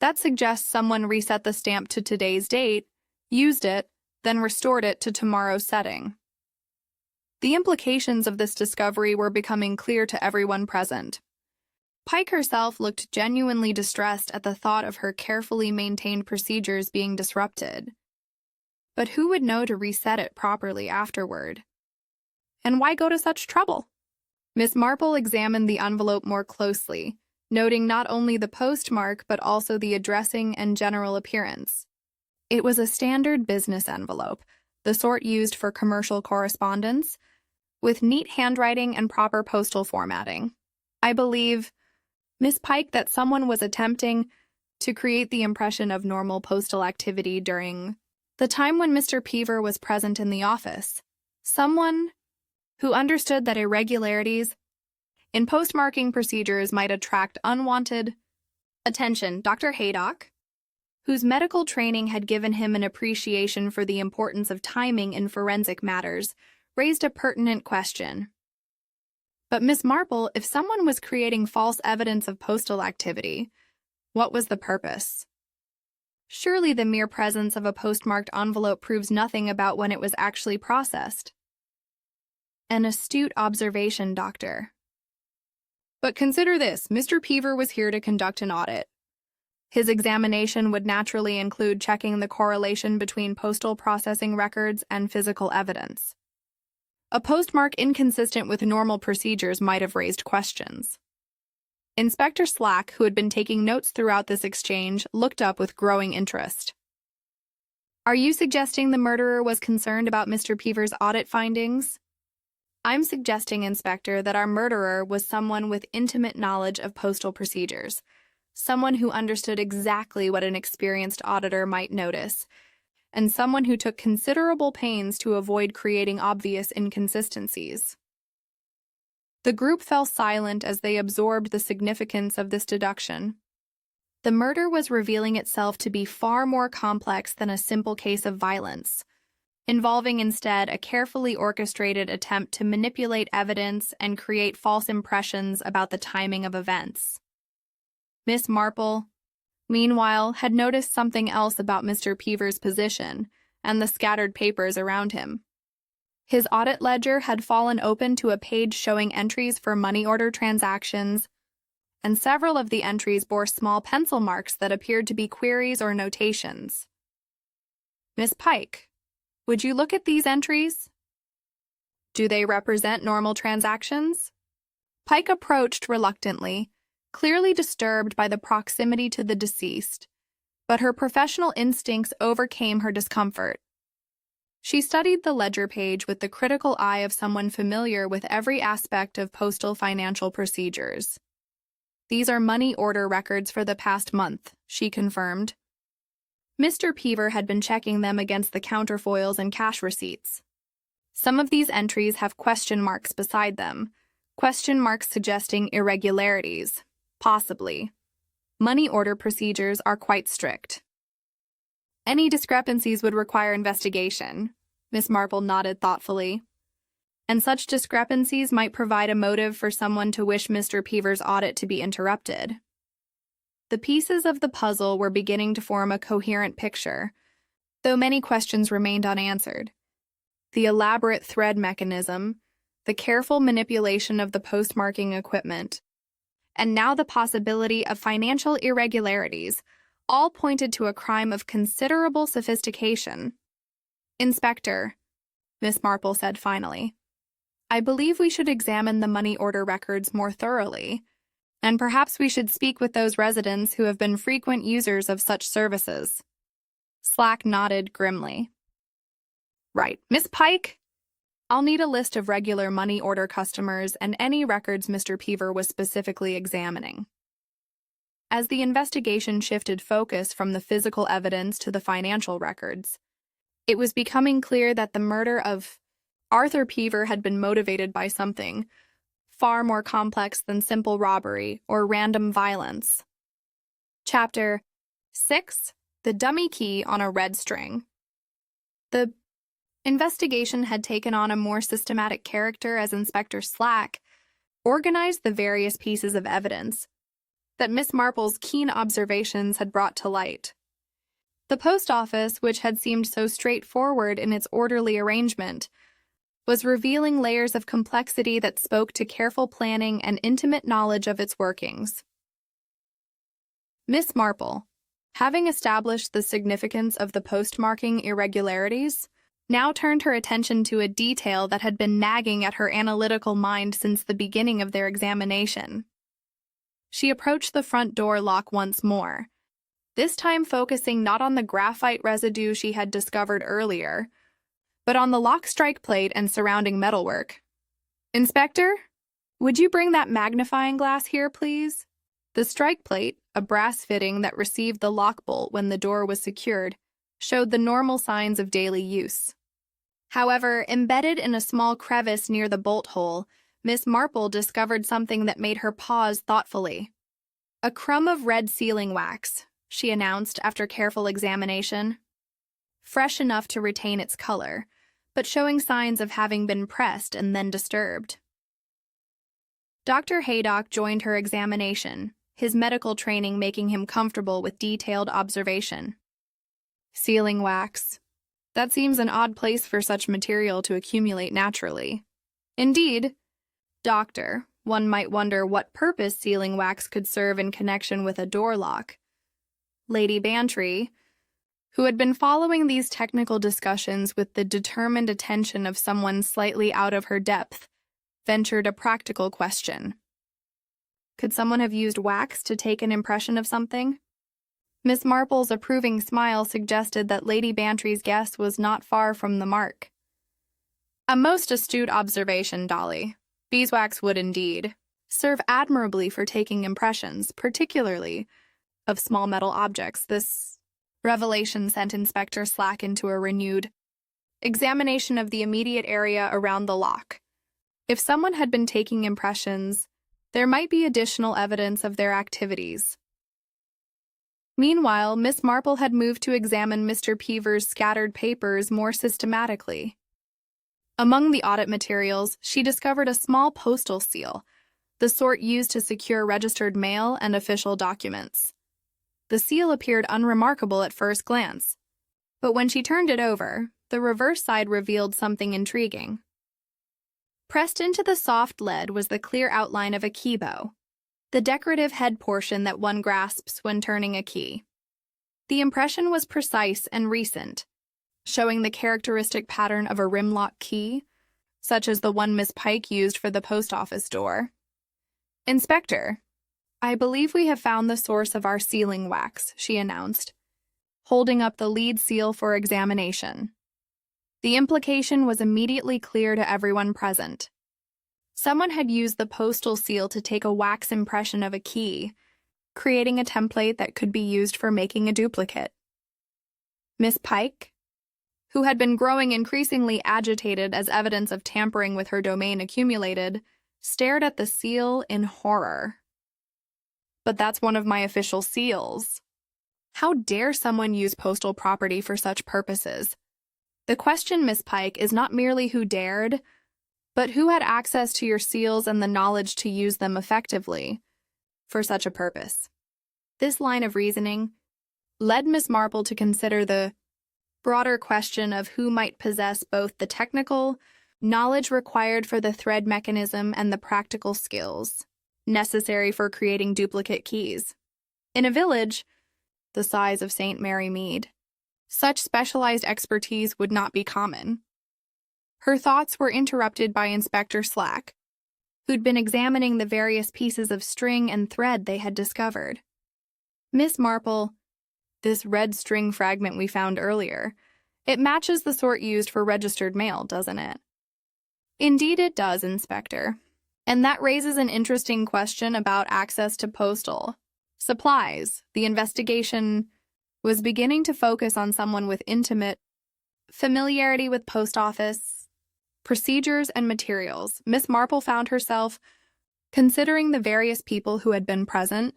That suggests someone reset the stamp to today's date, used it, then restored it to tomorrow's setting." The implications of this discovery were becoming clear to everyone present. Pike herself looked genuinely distressed at the thought of her carefully maintained procedures being disrupted. But who would know to reset it properly afterward? And why go to such trouble? Miss Marple examined the envelope more closely, noting not only the postmark but also the addressing and general appearance. It was a standard business envelope, the sort used for commercial correspondence, with neat handwriting and proper postal formatting. "I believe, Miss Pike, that someone was attempting to create the impression of normal postal activity during the time when Mr. Peever was present in the office. Someone who understood that irregularities in postmarking procedures might attract unwanted attention." Dr. Haydock, whose medical training had given him an appreciation for the importance of timing in forensic matters, raised a pertinent question. But Miss Marple, if someone was creating false evidence of postal activity, what was the purpose? Surely the mere presence of a postmarked envelope proves nothing about when it was actually processed. An astute observation, Doctor. But consider this, Mr. Peever was here to conduct an audit. His examination would naturally include checking the correlation between postal processing records and physical evidence. A postmark inconsistent with normal procedures might have raised questions. Inspector Slack, who had been taking notes throughout this exchange, looked up with growing interest. Are you suggesting the murderer was concerned about Mr. Peever's audit findings? I'm suggesting, Inspector, that our murderer was someone with intimate knowledge of postal procedures, someone who understood exactly what an experienced auditor might notice, and someone who took considerable pains to avoid creating obvious inconsistencies. The group fell silent as they absorbed the significance of this deduction. The murder was revealing itself to be far more complex than a simple case of violence, involving instead a carefully orchestrated attempt to manipulate evidence and create false impressions about the timing of events. Miss Marple, meanwhile, had noticed something else about Mr. Peever's position and the scattered papers around him. His audit ledger had fallen open to a page showing entries for money order transactions, and several of the entries bore small pencil marks that appeared to be queries or notations. Miss Pike, would you look at these entries? Do they represent normal transactions? Pike approached reluctantly, clearly disturbed by the proximity to the deceased, but her professional instincts overcame her discomfort. She studied the ledger page with the critical eye of someone familiar with every aspect of postal financial procedures. These are money order records for the past month, she confirmed. Mr. Peever had been checking them against the counterfoils and cash receipts. Some of these entries have question marks beside them, question marks suggesting irregularities, possibly. Money order procedures are quite strict. Any discrepancies would require investigation, Miss Marple nodded thoughtfully. And such discrepancies might provide a motive for someone to wish Mr. Peever's audit to be interrupted. The pieces of the puzzle were beginning to form a coherent picture, though many questions remained unanswered. The elaborate thread mechanism, the careful manipulation of the postmarking equipment, and now the possibility of financial irregularities, all pointed to a crime of considerable sophistication. Inspector, Miss Marple said finally, I believe we should examine the money order records more thoroughly, and perhaps we should speak with those residents who have been frequent users of such services. Slack nodded grimly. Right, Miss Pike? I'll need a list of regular money order customers and any records Mr. Peever was specifically examining. As the investigation shifted focus from the physical evidence to the financial records, it was becoming clear that the murder of Arthur Peever had been motivated by something far more complex than simple robbery or random violence. Chapter 6: The Dummy Key on a Red String. The investigation had taken on a more systematic character as Inspector Slack organized the various pieces of evidence that Miss Marple's keen observations had brought to light. The post office, which had seemed so straightforward in its orderly arrangement, was revealing layers of complexity that spoke to careful planning and intimate knowledge of its workings. Miss Marple, having established the significance of the postmarking irregularities, now turned her attention to a detail that had been nagging at her analytical mind since the beginning of their examination. She approached the front door lock once more, this time focusing not on the graphite residue she had discovered earlier, but on the lock strike plate and surrounding metalwork. Inspector, would you bring that magnifying glass here, please? The strike plate, a brass fitting that received the lock bolt when the door was secured, showed the normal signs of daily use. However, embedded in a small crevice near the bolt hole, Miss Marple discovered something that made her pause thoughtfully. A crumb of red sealing wax, she announced after careful examination. Fresh enough to retain its color, but showing signs of having been pressed and then disturbed. Dr. Haydock joined her examination, his medical training making him comfortable with detailed observation. Sealing wax. That seems an odd place for such material to accumulate naturally. Indeed, Doctor, one might wonder what purpose sealing wax could serve in connection with a door lock. Lady Bantry, who had been following these technical discussions with the determined attention of someone slightly out of her depth, ventured a practical question. Could someone have used wax to take an impression of something? Miss Marple's approving smile suggested that Lady Bantry's guess was not far from the mark. A most astute observation, Dolly. Beeswax would indeed serve admirably for taking impressions, particularly of small metal objects. This revelation sent Inspector Slack into a renewed examination of the immediate area around the lock. If someone had been taking impressions, there might be additional evidence of their activities. Meanwhile, Miss Marple had moved to examine Mr. Peever's scattered papers more systematically. Among the audit materials, she discovered a small postal seal, the sort used to secure registered mail and official documents. The seal appeared unremarkable at first glance, but when she turned it over, the reverse side revealed something intriguing. Pressed into the soft lead was the clear outline of a keybow, the decorative head portion that one grasps when turning a key. The impression was precise and recent, showing the characteristic pattern of a rim-lock key, such as the one Miss Pike used for the post office door. "Inspector, I believe we have found the source of our sealing wax," she announced, holding up the lead seal for examination. The implication was immediately clear to everyone present. Someone had used the postal seal to take a wax impression of a key, creating a template that could be used for making a duplicate. Miss Pike, who had been growing increasingly agitated as evidence of tampering with her domain accumulated, stared at the seal in horror. "But that's one of my official seals. How dare someone use postal property for such purposes? The question, Miss Pike, is not merely who dared, but who had access to your seals and the knowledge to use them effectively for such a purpose." This line of reasoning led Miss Marple to consider the broader question of who might possess both the technical knowledge required for the thread mechanism and the practical skills necessary for creating duplicate keys. In a village the size of St. Mary Mead, such specialized expertise would not be common. Her thoughts were interrupted by Inspector Slack, who'd been examining the various pieces of string and thread they had discovered. "Miss Marple, this red string fragment we found earlier, it matches the sort used for registered mail, doesn't it?" "Indeed it does, Inspector. And that raises an interesting question about access to postal supplies." The investigation was beginning to focus on someone with intimate familiarity with post office procedures and materials. Miss Marple found herself considering the various people who had been present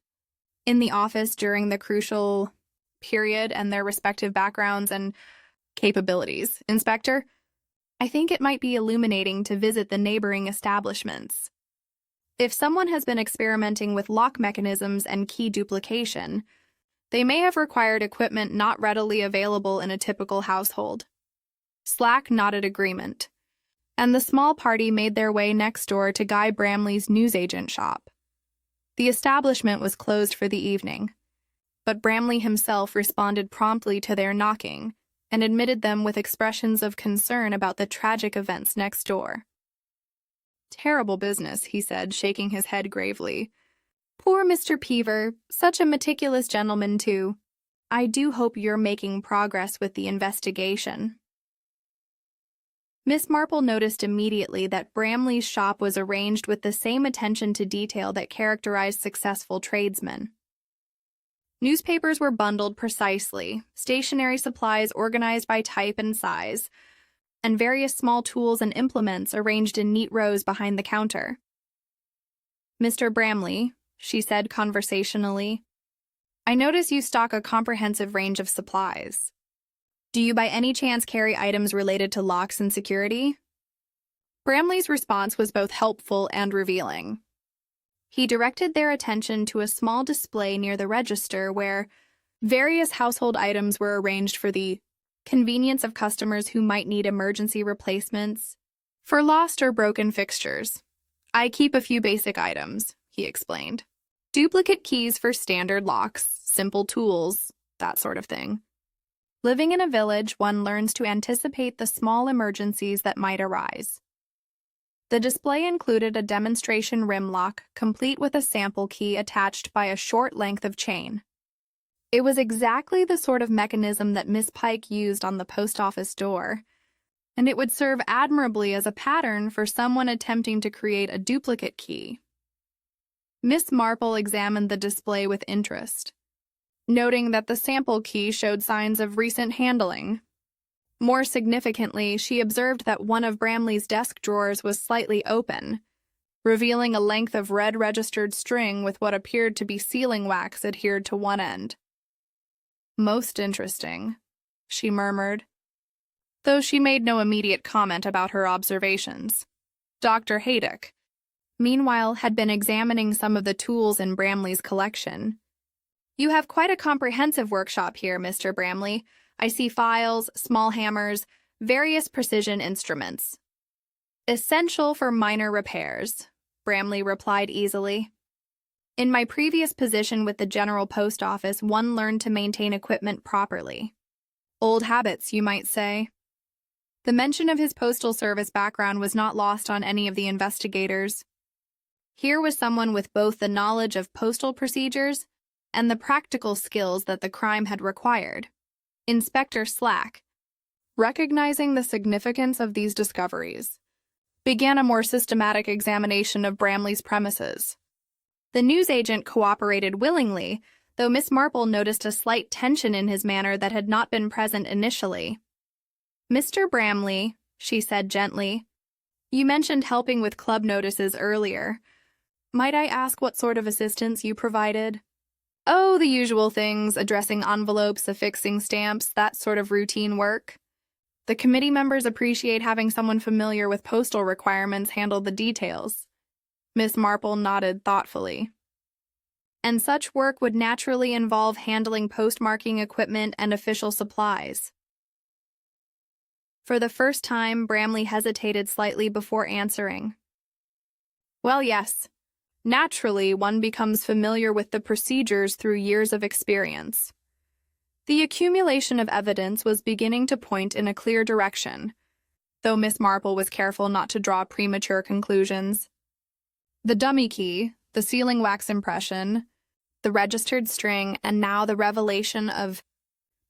in the office during the crucial period and their respective backgrounds and capabilities. "Inspector, I think it might be illuminating to visit the neighboring establishments. If someone has been experimenting with lock mechanisms and key duplication, they may have required equipment not readily available in a typical household." Slack nodded agreement, and the small party made their way next door to Guy Bramley's newsagent shop. The establishment was closed for the evening, but Bramley himself responded promptly to their knocking and admitted them with expressions of concern about the tragic events next door. "Terrible business," he said, shaking his head gravely. "Poor Mr. Peever, such a meticulous gentleman, too. I do hope you're making progress with the investigation." Miss Marple noticed immediately that Bramley's shop was arranged with the same attention to detail that characterized successful tradesmen. Newspapers were bundled precisely, stationery supplies organized by type and size, and various small tools and implements arranged in neat rows behind the counter. "Mr. Bramley," she said conversationally, "I notice you stock a comprehensive range of supplies. Do you by any chance carry items related to locks and security?" Bramley's response was both helpful and revealing. He directed their attention to a small display near the register where various household items were arranged for the convenience of customers who might need emergency replacements for lost or broken fixtures. I keep a few basic items, he explained. Duplicate keys for standard locks, simple tools, that sort of thing. Living in a village, one learns to anticipate the small emergencies that might arise. The display included a demonstration rim lock, complete with a sample key attached by a short length of chain. It was exactly the sort of mechanism that Miss Pike used on the post office door, and it would serve admirably as a pattern for someone attempting to create a duplicate key. Miss Marple examined the display with interest, noting that the sample key showed signs of recent handling. More significantly, she observed that one of Bramley's desk drawers was slightly open, revealing a length of red registered string with what appeared to be sealing wax adhered to one end. "Most interesting," she murmured, though she made no immediate comment about her observations. Dr. Haydock, meanwhile, had been examining some of the tools in Bramley's collection. "You have quite a comprehensive workshop here, Mr. Bramley. I see files, small hammers, various precision instruments." "Essential for minor repairs," Bramley replied easily. "In my previous position with the General Post Office, one learned to maintain equipment properly. Old habits, you might say." The mention of his postal service background was not lost on any of the investigators. Here was someone with both the knowledge of postal procedures and the practical skills that the crime had required. Inspector Slack, recognizing the significance of these discoveries, began a more systematic examination of Bramley's premises. The newsagent cooperated willingly, though Miss Marple noticed a slight tension in his manner that had not been present initially. "Mr. Bramley," she said gently, "you mentioned helping with club notices earlier. Might I ask what sort of assistance you provided?" "Oh, the usual things, addressing envelopes, affixing stamps, that sort of routine work. The committee members appreciate having someone familiar with postal requirements handle the details." Miss Marple nodded thoughtfully. "And such work would naturally involve handling postmarking equipment and official supplies." For the first time, Bramley hesitated slightly before answering. "Well, yes. Naturally, one becomes familiar with the procedures through years of experience." The accumulation of evidence was beginning to point in a clear direction, though Miss Marple was careful not to draw premature conclusions. The dummy key, the sealing wax impression, the registered string, and now the revelation of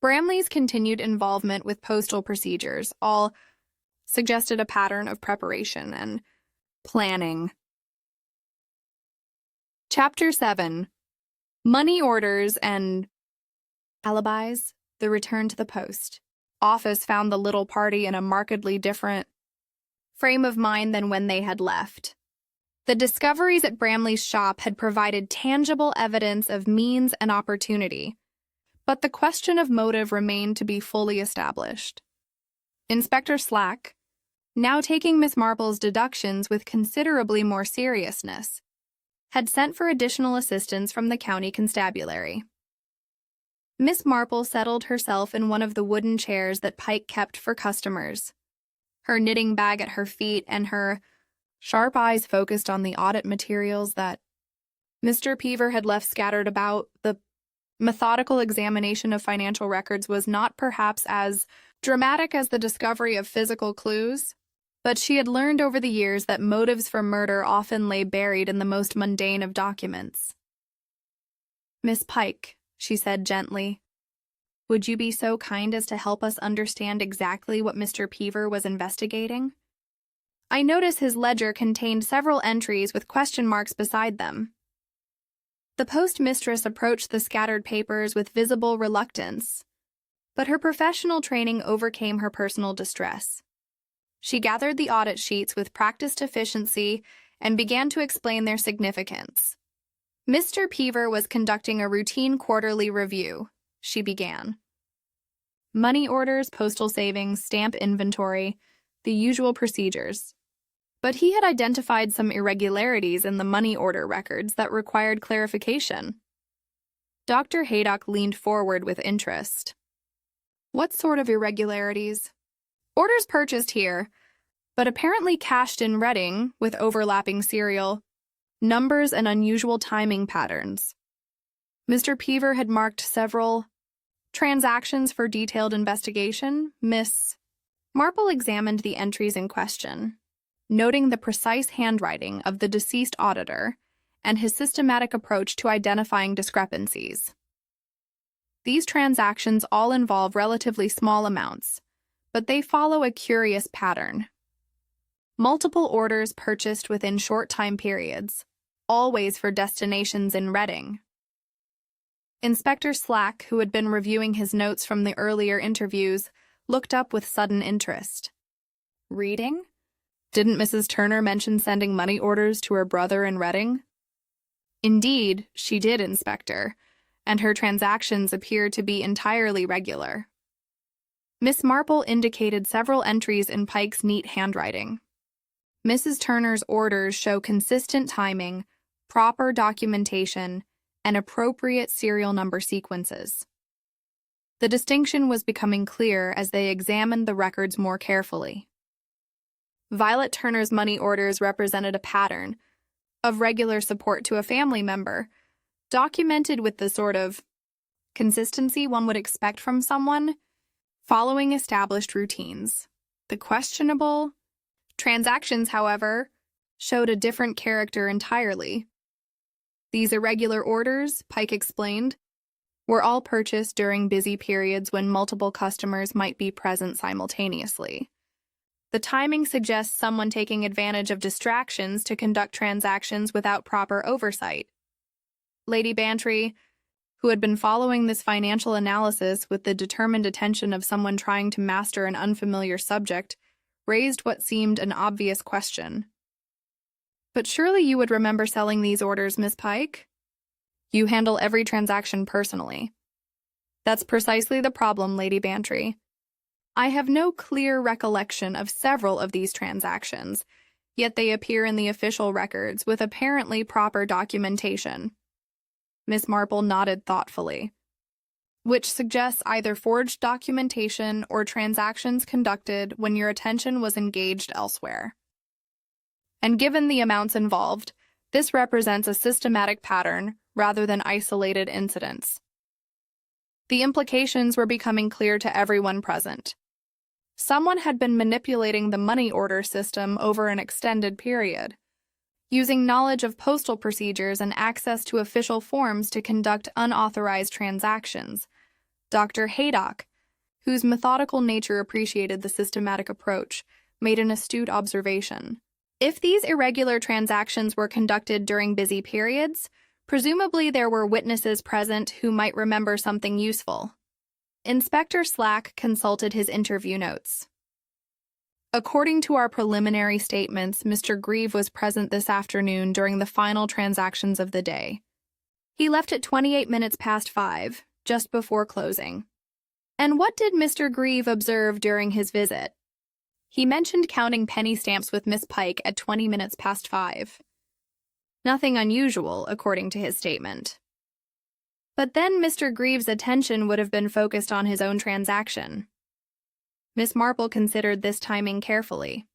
Bramley's continued involvement with postal procedures all suggested a pattern of preparation and planning. Chapter 7. Money Orders and Alibis. The return to the post office found the little party in a markedly different frame of mind than when they had left. The discoveries at Bramley's shop had provided tangible evidence of means and opportunity, but the question of motive remained to be fully established. Inspector Slack, now taking Miss Marple's deductions with considerably more seriousness, had sent for additional assistance from the county constabulary. Miss Marple settled herself in one of the wooden chairs that Pike kept for customers, her knitting bag at her feet and her sharp eyes focused on the audit materials that Mr. Peever had left scattered about. The methodical examination of financial records was not perhaps as dramatic as the discovery of physical clues, but she had learned over the years that motives for murder often lay buried in the most mundane of documents. "Miss Pike," she said gently, "would you be so kind as to help us understand exactly what Mr. Peever was investigating? I notice his ledger contained several entries with question marks beside them." The postmistress approached the scattered papers with visible reluctance, but her professional training overcame her personal distress. She gathered the audit sheets with practiced efficiency and began to explain their significance. "Mr. Peever was conducting a routine quarterly review," she began. "Money orders, postal savings, stamp inventory, the usual procedures." But he had identified some irregularities in the money order records that required clarification. Dr. Haydock leaned forward with interest. What sort of irregularities? Orders purchased here, but apparently cashed in Reading with overlapping serial numbers and unusual timing patterns. Mr. Peaver had marked several transactions for detailed investigation. Miss Marple examined the entries in question, noting the precise handwriting of the deceased auditor and his systematic approach to identifying discrepancies. These transactions all involve relatively small amounts, but they follow a curious pattern. Multiple orders purchased within short time periods, always for destinations in Reading. Inspector Slack, who had been reviewing his notes from the earlier interviews, looked up with sudden interest. Reading? Didn't Mrs. Turner mention sending money orders to her brother in Reading? Indeed, she did, Inspector, and her transactions appear to be entirely regular. Miss Marple indicated several entries in Pike's neat handwriting. Mrs. Turner's orders show consistent timing, proper documentation, and appropriate serial number sequences. The distinction was becoming clear as they examined the records more carefully. Violet Turner's money orders represented a pattern of regular support to a family member, documented with the sort of consistency one would expect from someone following established routines. The questionable transactions, however, showed a different character entirely. These irregular orders, Pike explained, were all purchased during busy periods when multiple customers might be present simultaneously. The timing suggests someone taking advantage of distractions to conduct transactions without proper oversight. Lady Bantry, who had been following this financial analysis with the determined attention of someone trying to master an unfamiliar subject, raised what seemed an obvious question. But surely you would remember selling these orders, Miss Pike? You handle every transaction personally. That's precisely the problem, Lady Bantry. I have no clear recollection of several of these transactions, yet they appear in the official records with apparently proper documentation. Miss Marple nodded thoughtfully, which suggests either forged documentation or transactions conducted when your attention was engaged elsewhere. And given the amounts involved, this represents a systematic pattern rather than isolated incidents. The implications were becoming clear to everyone present. Someone had been manipulating the money order system over an extended period, using knowledge of postal procedures and access to official forms to conduct unauthorized transactions. Dr. Haydock, whose methodical nature appreciated the systematic approach, made an astute observation. If these irregular transactions were conducted during busy periods, presumably there were witnesses present who might remember something useful. Inspector Slack consulted his interview notes. According to our preliminary statements, Mr. Grieve was present this afternoon during the final transactions of the day. He left at 28 minutes past 5, just before closing. And what did Mr. Grieve observe during his visit? He mentioned counting penny stamps with Miss Pike at 20 minutes past 5. Nothing unusual, according to his statement. But then Mr. Grieve's attention would have been focused on his own transaction. Miss Marple considered this timing carefully.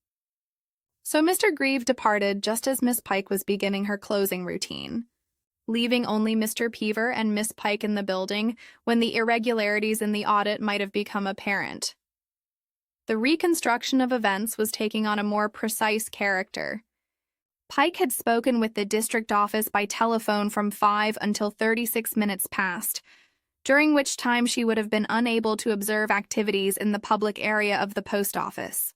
So Mr. Grieve departed just as Miss Pike was beginning her closing routine, leaving only Mr. Peaver and Miss Pike in the building when the irregularities in the audit might have become apparent. The reconstruction of events was taking on a more precise character. Pike had spoken with the district office by telephone from 5 until 36 minutes past, during which time she would have been unable to observe activities in the public area of the post office.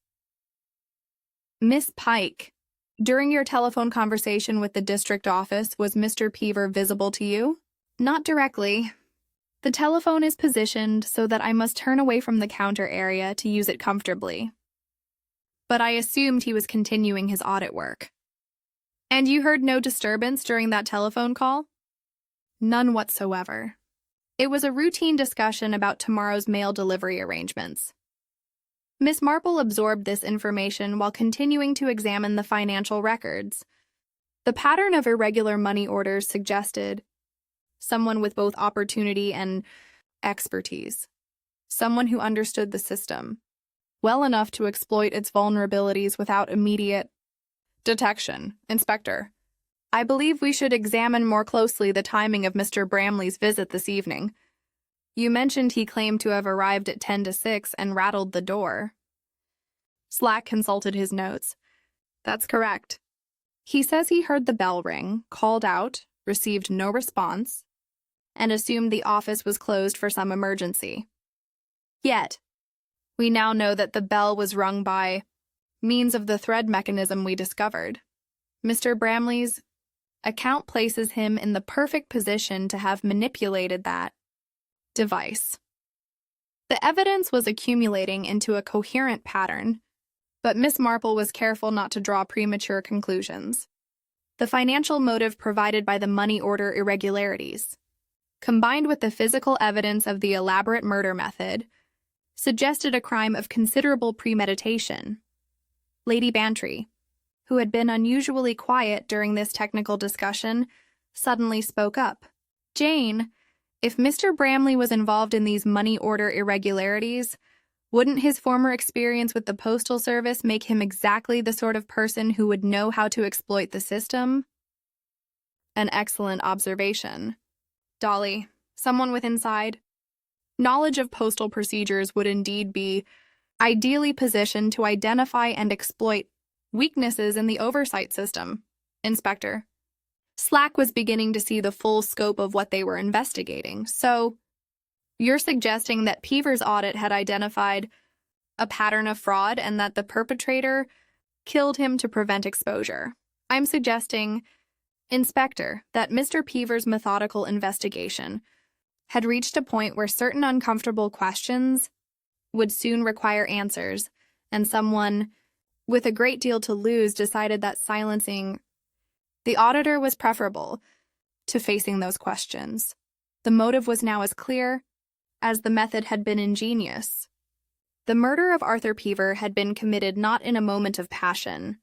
Miss Pike, during your telephone conversation with the district office, was Mr. Peaver visible to you? Not directly. The telephone is positioned so that I must turn away from the counter area to use it comfortably. But I assumed he was continuing his audit work. And you heard no disturbance during that telephone call? None whatsoever. It was a routine discussion about tomorrow's mail delivery arrangements. Miss Marple absorbed this information while continuing to examine the financial records. The pattern of irregular money orders suggested someone with both opportunity and expertise, someone who understood the system well enough to exploit its vulnerabilities without immediate detection. Inspector, I believe we should examine more closely the timing of Mr. Bramley's visit this evening. You mentioned he claimed to have arrived at 10 to 6 and rattled the door. Slack consulted his notes. That's correct. He says he heard the bell ring, called out, received no response, and assumed the office was closed for some emergency. Yet, we now know that the bell was rung by means of the thread mechanism we discovered. Mr. Bramley's account places him in the perfect position to have manipulated that device. The evidence was accumulating into a coherent pattern, but Miss Marple was careful not to draw premature conclusions. The financial motive provided by the money order irregularities, combined with the physical evidence of the elaborate murder method, suggested a crime of considerable premeditation. Lady Bantry, who had been unusually quiet during this technical discussion, suddenly spoke up. Jane, if Mr. Bramley was involved in these money order irregularities, wouldn't his former experience with the Postal Service make him exactly the sort of person who would know how to exploit the system? An excellent observation. Dolly, someone with inside knowledge of postal procedures would indeed be ideally positioned to identify and exploit weaknesses in the oversight system. Inspector. Slack was beginning to see the full scope of what they were investigating, so you're suggesting that Peever's audit had identified a pattern of fraud and that the perpetrator killed him to prevent exposure. I'm suggesting, Inspector, that Mr. Peever's methodical investigation had reached a point where certain uncomfortable questions would soon require answers, and someone with a great deal to lose decided that silencing the auditor was preferable to facing those questions. The motive was now as clear as the method had been ingenious. The murder of Arthur Peever had been committed not in a moment of passion,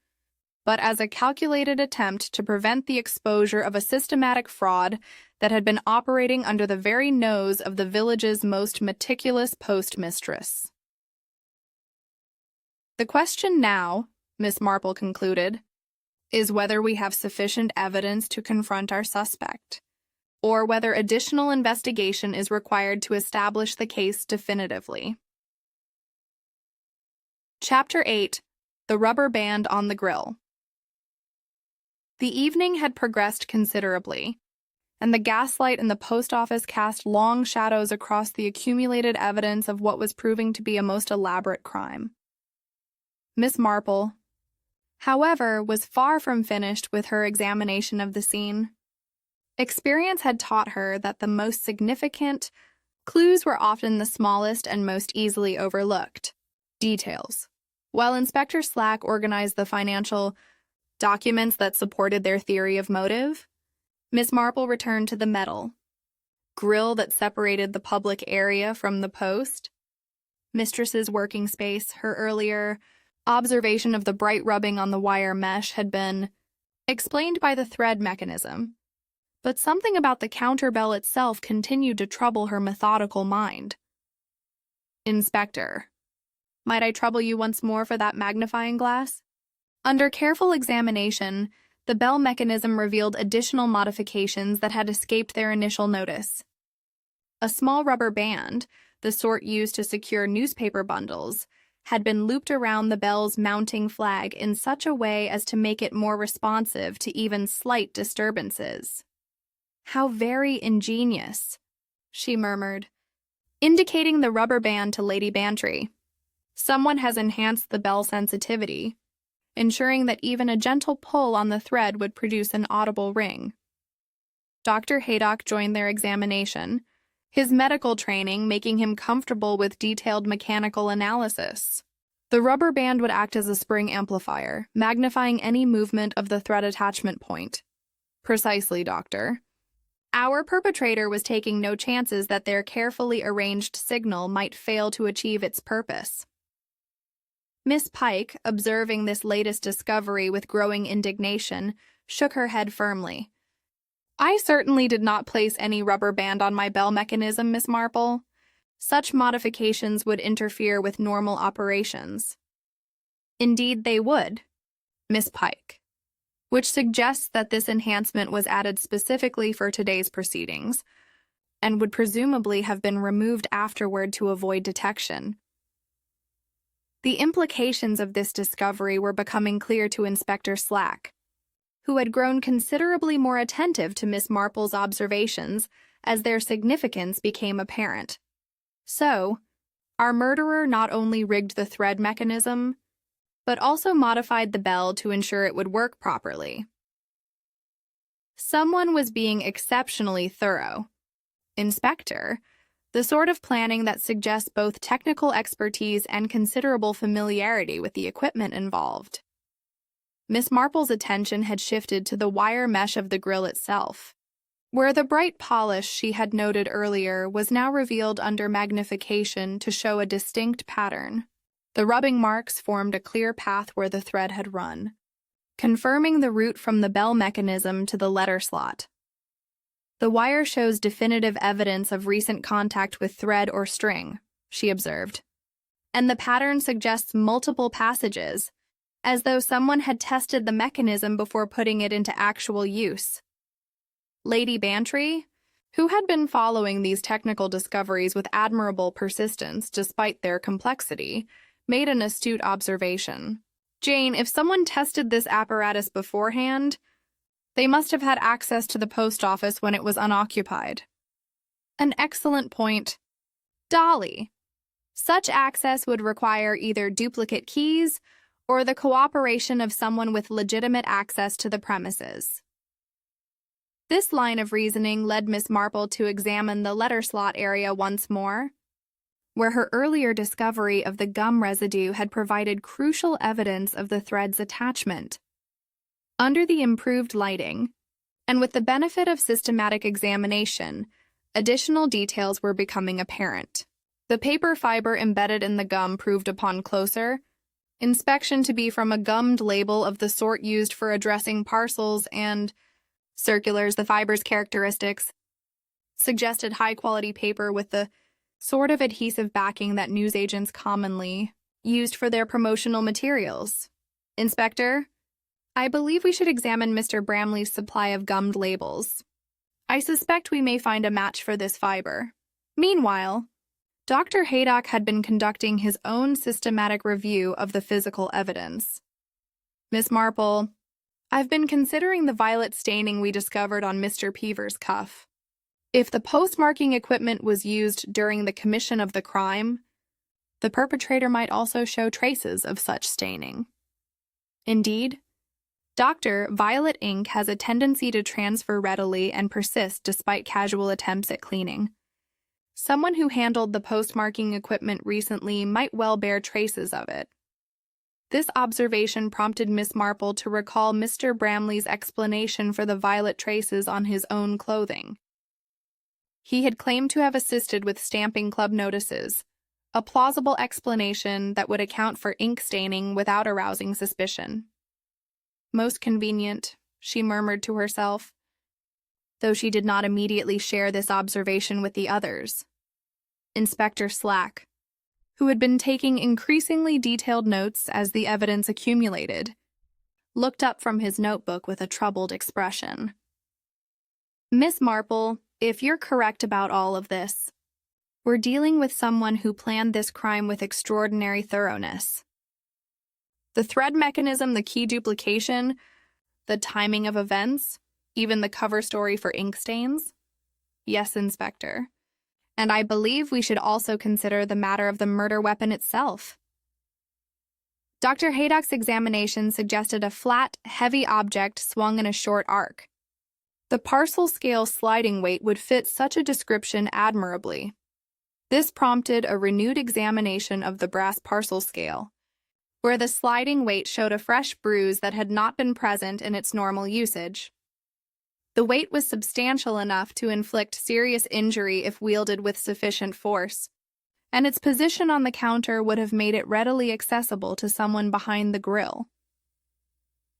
but as a calculated attempt to prevent the exposure of a systematic fraud that had been operating under the very nose of the village's most meticulous postmistress. The question now, Miss Marple concluded, is whether we have sufficient evidence to confront our suspect, or whether additional investigation is required to establish the case definitively. Chapter 8. The Rubber Band on the Grill. The evening had progressed considerably, and the gaslight in the post office cast long shadows across the accumulated evidence of what was proving to be a most elaborate crime. Miss Marple, however, was far from finished with her examination of the scene. Experience had taught her that the most significant clues were often the smallest and most easily overlooked details. While Inspector Slack organized the financial documents that supported their theory of motive, Miss Marple returned to the metal grill that separated the public area from the post. Mistress's working space, her earlier observation of the bright rubbing on the wire mesh had been explained by the thread mechanism, but something about the counterbell itself continued to trouble her methodical mind. Inspector, might I trouble you once more for that magnifying glass? Under careful examination, the bell mechanism revealed additional modifications that had escaped their initial notice. A small rubber band, the sort used to secure newspaper bundles, had been looped around the bell's mounting flag in such a way as to make it more responsive to even slight disturbances. How very ingenious, she murmured, indicating the rubber band to Lady Bantry. Someone has enhanced the bell sensitivity, ensuring that even a gentle pull on the thread would produce an audible ring. Dr. Haydock joined their examination, his medical training making him comfortable with detailed mechanical analysis. The rubber band would act as a spring amplifier, magnifying any movement of the thread attachment point. Precisely, Doctor. Our perpetrator was taking no chances that their carefully arranged signal might fail to achieve its purpose. Miss Pike, observing this latest discovery with growing indignation, shook her head firmly. I certainly did not place any rubber band on my bell mechanism, Miss Marple. Such modifications would interfere with normal operations. Indeed they would, Miss Pike, which suggests that this enhancement was added specifically for today's proceedings, and would presumably have been removed afterward to avoid detection. The implications of this discovery were becoming clear to Inspector Slack, who had grown considerably more attentive to Miss Marple's observations as their significance became apparent. So, our murderer not only rigged the thread mechanism, but also modified the bell to ensure it would work properly. Someone was being exceptionally thorough. Inspector, the sort of planning that suggests both technical expertise and considerable familiarity with the equipment involved. Miss Marple's attention had shifted to the wire mesh of the grill itself, where the bright polish she had noted earlier was now revealed under magnification to show a distinct pattern. The rubbing marks formed a clear path where the thread had run, confirming the route from the bell mechanism to the letter slot. The wire shows definitive evidence of recent contact with thread or string, she observed, and the pattern suggests multiple passages, as though someone had tested the mechanism before putting it into actual use. Lady Bantry, who had been following these technical discoveries with admirable persistence despite their complexity, made an astute observation. Jane, if someone tested this apparatus beforehand, they must have had access to the post office when it was unoccupied. An excellent point. Dolly, such access would require either duplicate keys or the cooperation of someone with legitimate access to the premises. This line of reasoning led Miss Marple to examine the letter slot area once more, where her earlier discovery of the gum residue had provided crucial evidence of the thread's attachment. Under the improved lighting, and with the benefit of systematic examination, additional details were becoming apparent. The paper fiber embedded in the gum proved upon closer inspection to be from a gummed label of the sort used for addressing parcels and circulars. The fiber's characteristics suggested high-quality paper with the sort of adhesive backing that newsagents commonly used for their promotional materials. Inspector, I believe we should examine Mr. Bramley's supply of gummed labels. I suspect we may find a match for this fiber. Meanwhile, Dr. Haydock had been conducting his own systematic review of the physical evidence. Miss Marple, I've been considering the violet staining we discovered on Mr. Peever's cuff. If the postmarking equipment was used during the commission of the crime, the perpetrator might also show traces of such staining. Indeed, violet ink has a tendency to transfer readily and persist despite casual attempts at cleaning. Someone who handled the postmarking equipment recently might well bear traces of it. This observation prompted Miss Marple to recall Mr. Bramley's explanation for the violet traces on his own clothing. He had claimed to have assisted with stamping club notices, a plausible explanation that would account for ink staining without arousing suspicion. Most convenient, she murmured to herself, though she did not immediately share this observation with the others. Inspector Slack, who had been taking increasingly detailed notes as the evidence accumulated, looked up from his notebook with a troubled expression. Miss Marple, if you're correct about all of this, we're dealing with someone who planned this crime with extraordinary thoroughness. The thread mechanism, the key duplication, the timing of events, even the cover story for ink stains? Yes, Inspector. And I believe we should also consider the matter of the murder weapon itself. Dr. Haydock's examination suggested a flat, heavy object swung in a short arc. The parcel scale sliding weight would fit such a description admirably. This prompted a renewed examination of the brass parcel scale, where the sliding weight showed a fresh bruise that had not been present in its normal usage. The weight was substantial enough to inflict serious injury if wielded with sufficient force, and its position on the counter would have made it readily accessible to someone behind the grill.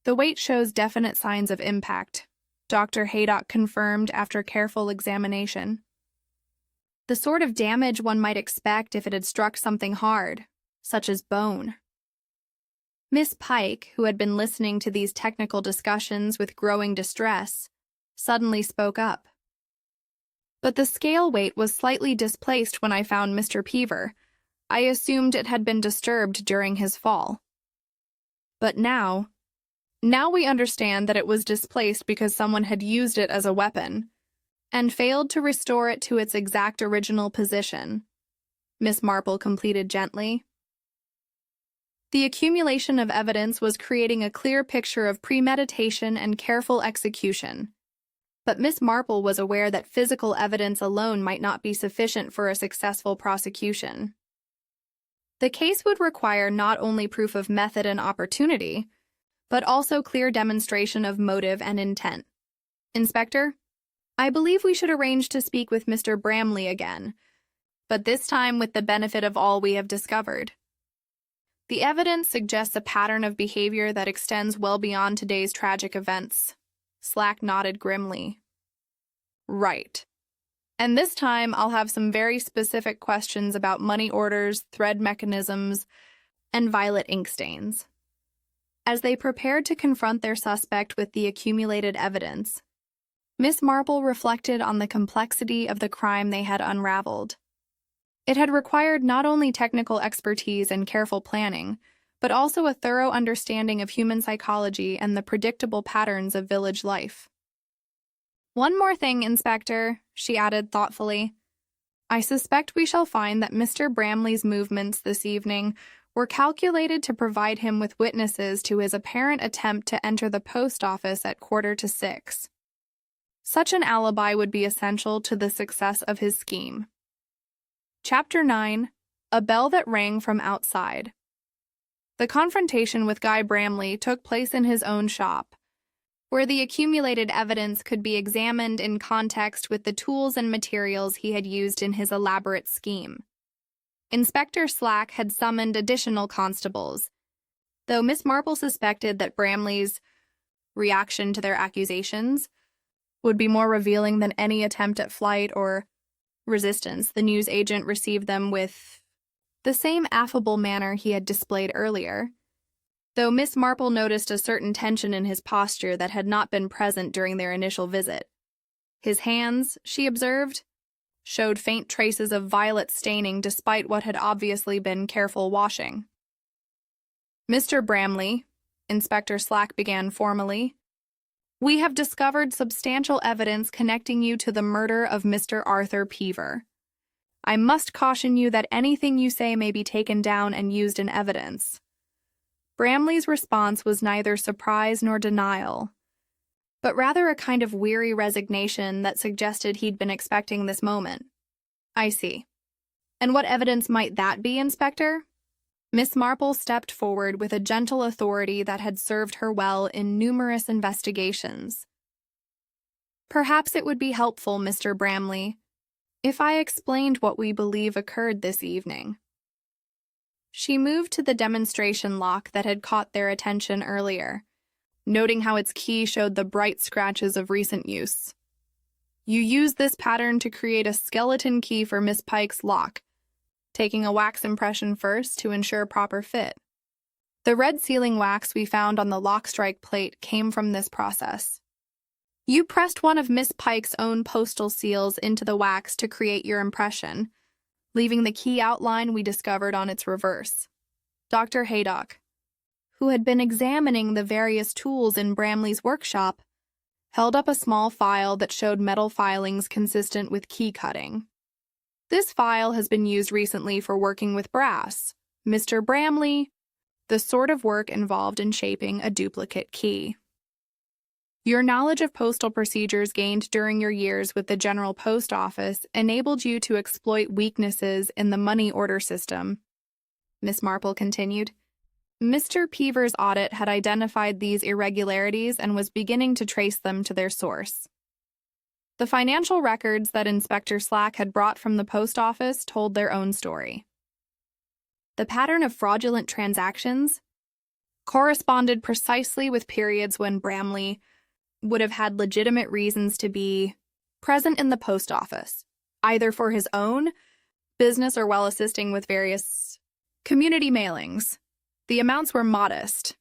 The weight shows definite signs of impact, Dr. Haydock confirmed after careful examination. The sort of damage one might expect if it had struck something hard, such as bone. Miss Pike, who had been listening to these technical discussions with growing distress, suddenly spoke up. But the scale weight was slightly displaced when I found Mr. Peever. I assumed it had been disturbed during his fall. But now we understand that it was displaced because someone had used it as a weapon and failed to restore it to its exact original position, Miss Marple completed gently. The accumulation of evidence was creating a clear picture of premeditation and careful execution. But Miss Marple was aware that physical evidence alone might not be sufficient for a successful prosecution. The case would require not only proof of method and opportunity, but also clear demonstration of motive and intent. Inspector, I believe we should arrange to speak with Mr. Bramley again, but this time with the benefit of all we have discovered. The evidence suggests a pattern of behavior that extends well beyond today's tragic events. Slack nodded grimly. Right. And this time I'll have some very specific questions about money orders, thread mechanisms, and violet ink stains. As they prepared to confront their suspect with the accumulated evidence, Miss Marple reflected on the complexity of the crime they had unraveled. It had required not only technical expertise and careful planning, but also a thorough understanding of human psychology and the predictable patterns of village life. One more thing, Inspector, she added thoughtfully. I suspect we shall find that Mr. Bramley's movements this evening were calculated to provide him with witnesses to his apparent attempt to enter the post office at 5:45. Such an alibi would be essential to the success of his scheme. Chapter 9. A Bell That Rang from Outside. The confrontation with Guy Bramley took place in his own shop, where the accumulated evidence could be examined in context with the tools and materials he had used in his elaborate scheme. Inspector Slack had summoned additional constables, though Miss Marple suspected that Bramley's reaction to their accusations would be more revealing than any attempt at flight or resistance. The news agent received them with the same affable manner he had displayed earlier, though Miss Marple noticed a certain tension in his posture that had not been present during their initial visit. His hands, she observed, showed faint traces of violet staining despite what had obviously been careful washing. Mr. Bramley, Inspector Slack began formally, we have discovered substantial evidence connecting you to the murder of Mr. Arthur Peever. I must caution you that anything you say may be taken down and used in evidence. Bramley's response was neither surprise nor denial, but rather a kind of weary resignation that suggested he'd been expecting this moment. I see. And what evidence might that be, Inspector? Miss Marple stepped forward with a gentle authority that had served her well in numerous investigations. Perhaps it would be helpful, Mr. Bramley, if I explained what we believe occurred this evening. She moved to the demonstration lock that had caught their attention earlier, noting how its key showed the bright scratches of recent use. You used this pattern to create a skeleton key for Miss Pike's lock, taking a wax impression first to ensure proper fit. The red sealing wax we found on the lock strike plate came from this process. You pressed one of Miss Pike's own postal seals into the wax to create your impression, leaving the key outline we discovered on its reverse. Dr. Haydock, who had been examining the various tools in Bramley's workshop, held up a small file that showed metal filings consistent with key cutting. This file has been used recently for working with brass, Mr. Bramley, the sort of work involved in shaping a duplicate key. Your knowledge of postal procedures gained during your years with the General Post Office enabled you to exploit weaknesses in the money order system, Miss Marple continued. Mr. Peever's audit had identified these irregularities and was beginning to trace them to their source. The financial records that Inspector Slack had brought from the post office told their own story. The pattern of fraudulent transactions corresponded precisely with periods when Bramley would have had legitimate reasons to be present in the post office, either for his own business or while assisting with various community mailings. The amounts were modest,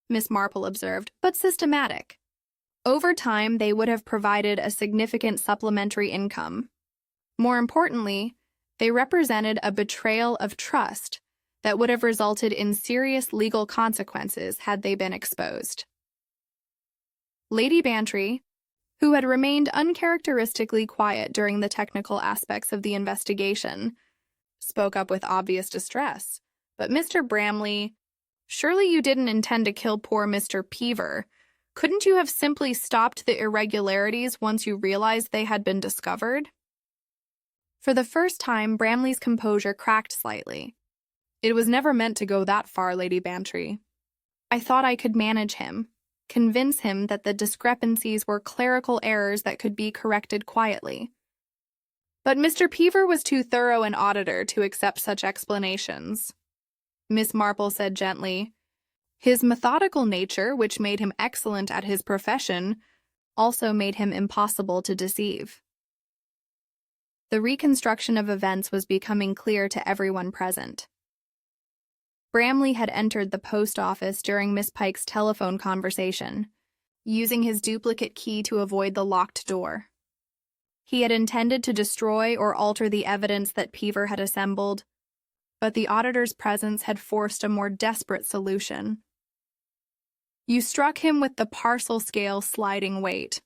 Miss Marple observed, but systematic. Over time, they would have provided a significant supplementary income. More importantly, they represented a betrayal of trust that would have resulted in serious legal consequences had they been exposed. Lady Bantry, who had remained uncharacteristically quiet during the technical aspects of the investigation, spoke up with obvious distress. But Mr. Bramley, surely you didn't intend to kill poor Mr. Peever. Couldn't you have simply stopped the irregularities once you realized they had been discovered? For the first time, Bramley's composure cracked slightly. It was never meant to go that far, Lady Bantry. I thought I could manage him, convince him that the discrepancies were clerical errors that could be corrected quietly. But Mr. Peever was too thorough an auditor to accept such explanations. Miss Marple said gently, his methodical nature, which made him excellent at his profession, also made him impossible to deceive. The reconstruction of events was becoming clear to everyone present. Bramley had entered the post office during Miss Pike's telephone conversation, using his duplicate key to avoid the locked door. He had intended to destroy or alter the evidence that Peever had assembled, but the auditor's presence had forced a more desperate solution. You struck him with the parcel scale sliding weight,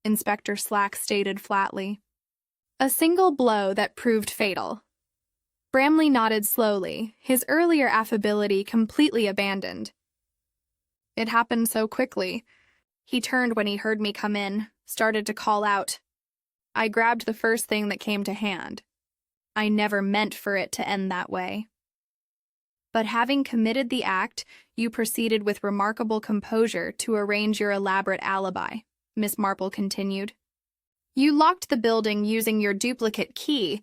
Inspector Slack stated flatly. A single blow that proved fatal. Bramley nodded slowly, his earlier affability completely abandoned. It happened so quickly. He turned when he heard me come in, started to call out. I grabbed the first thing that came to hand. I never meant for it to end that way. But having committed the act, you proceeded with remarkable composure to arrange your elaborate alibi, Miss Marple continued. You locked the building using your duplicate key,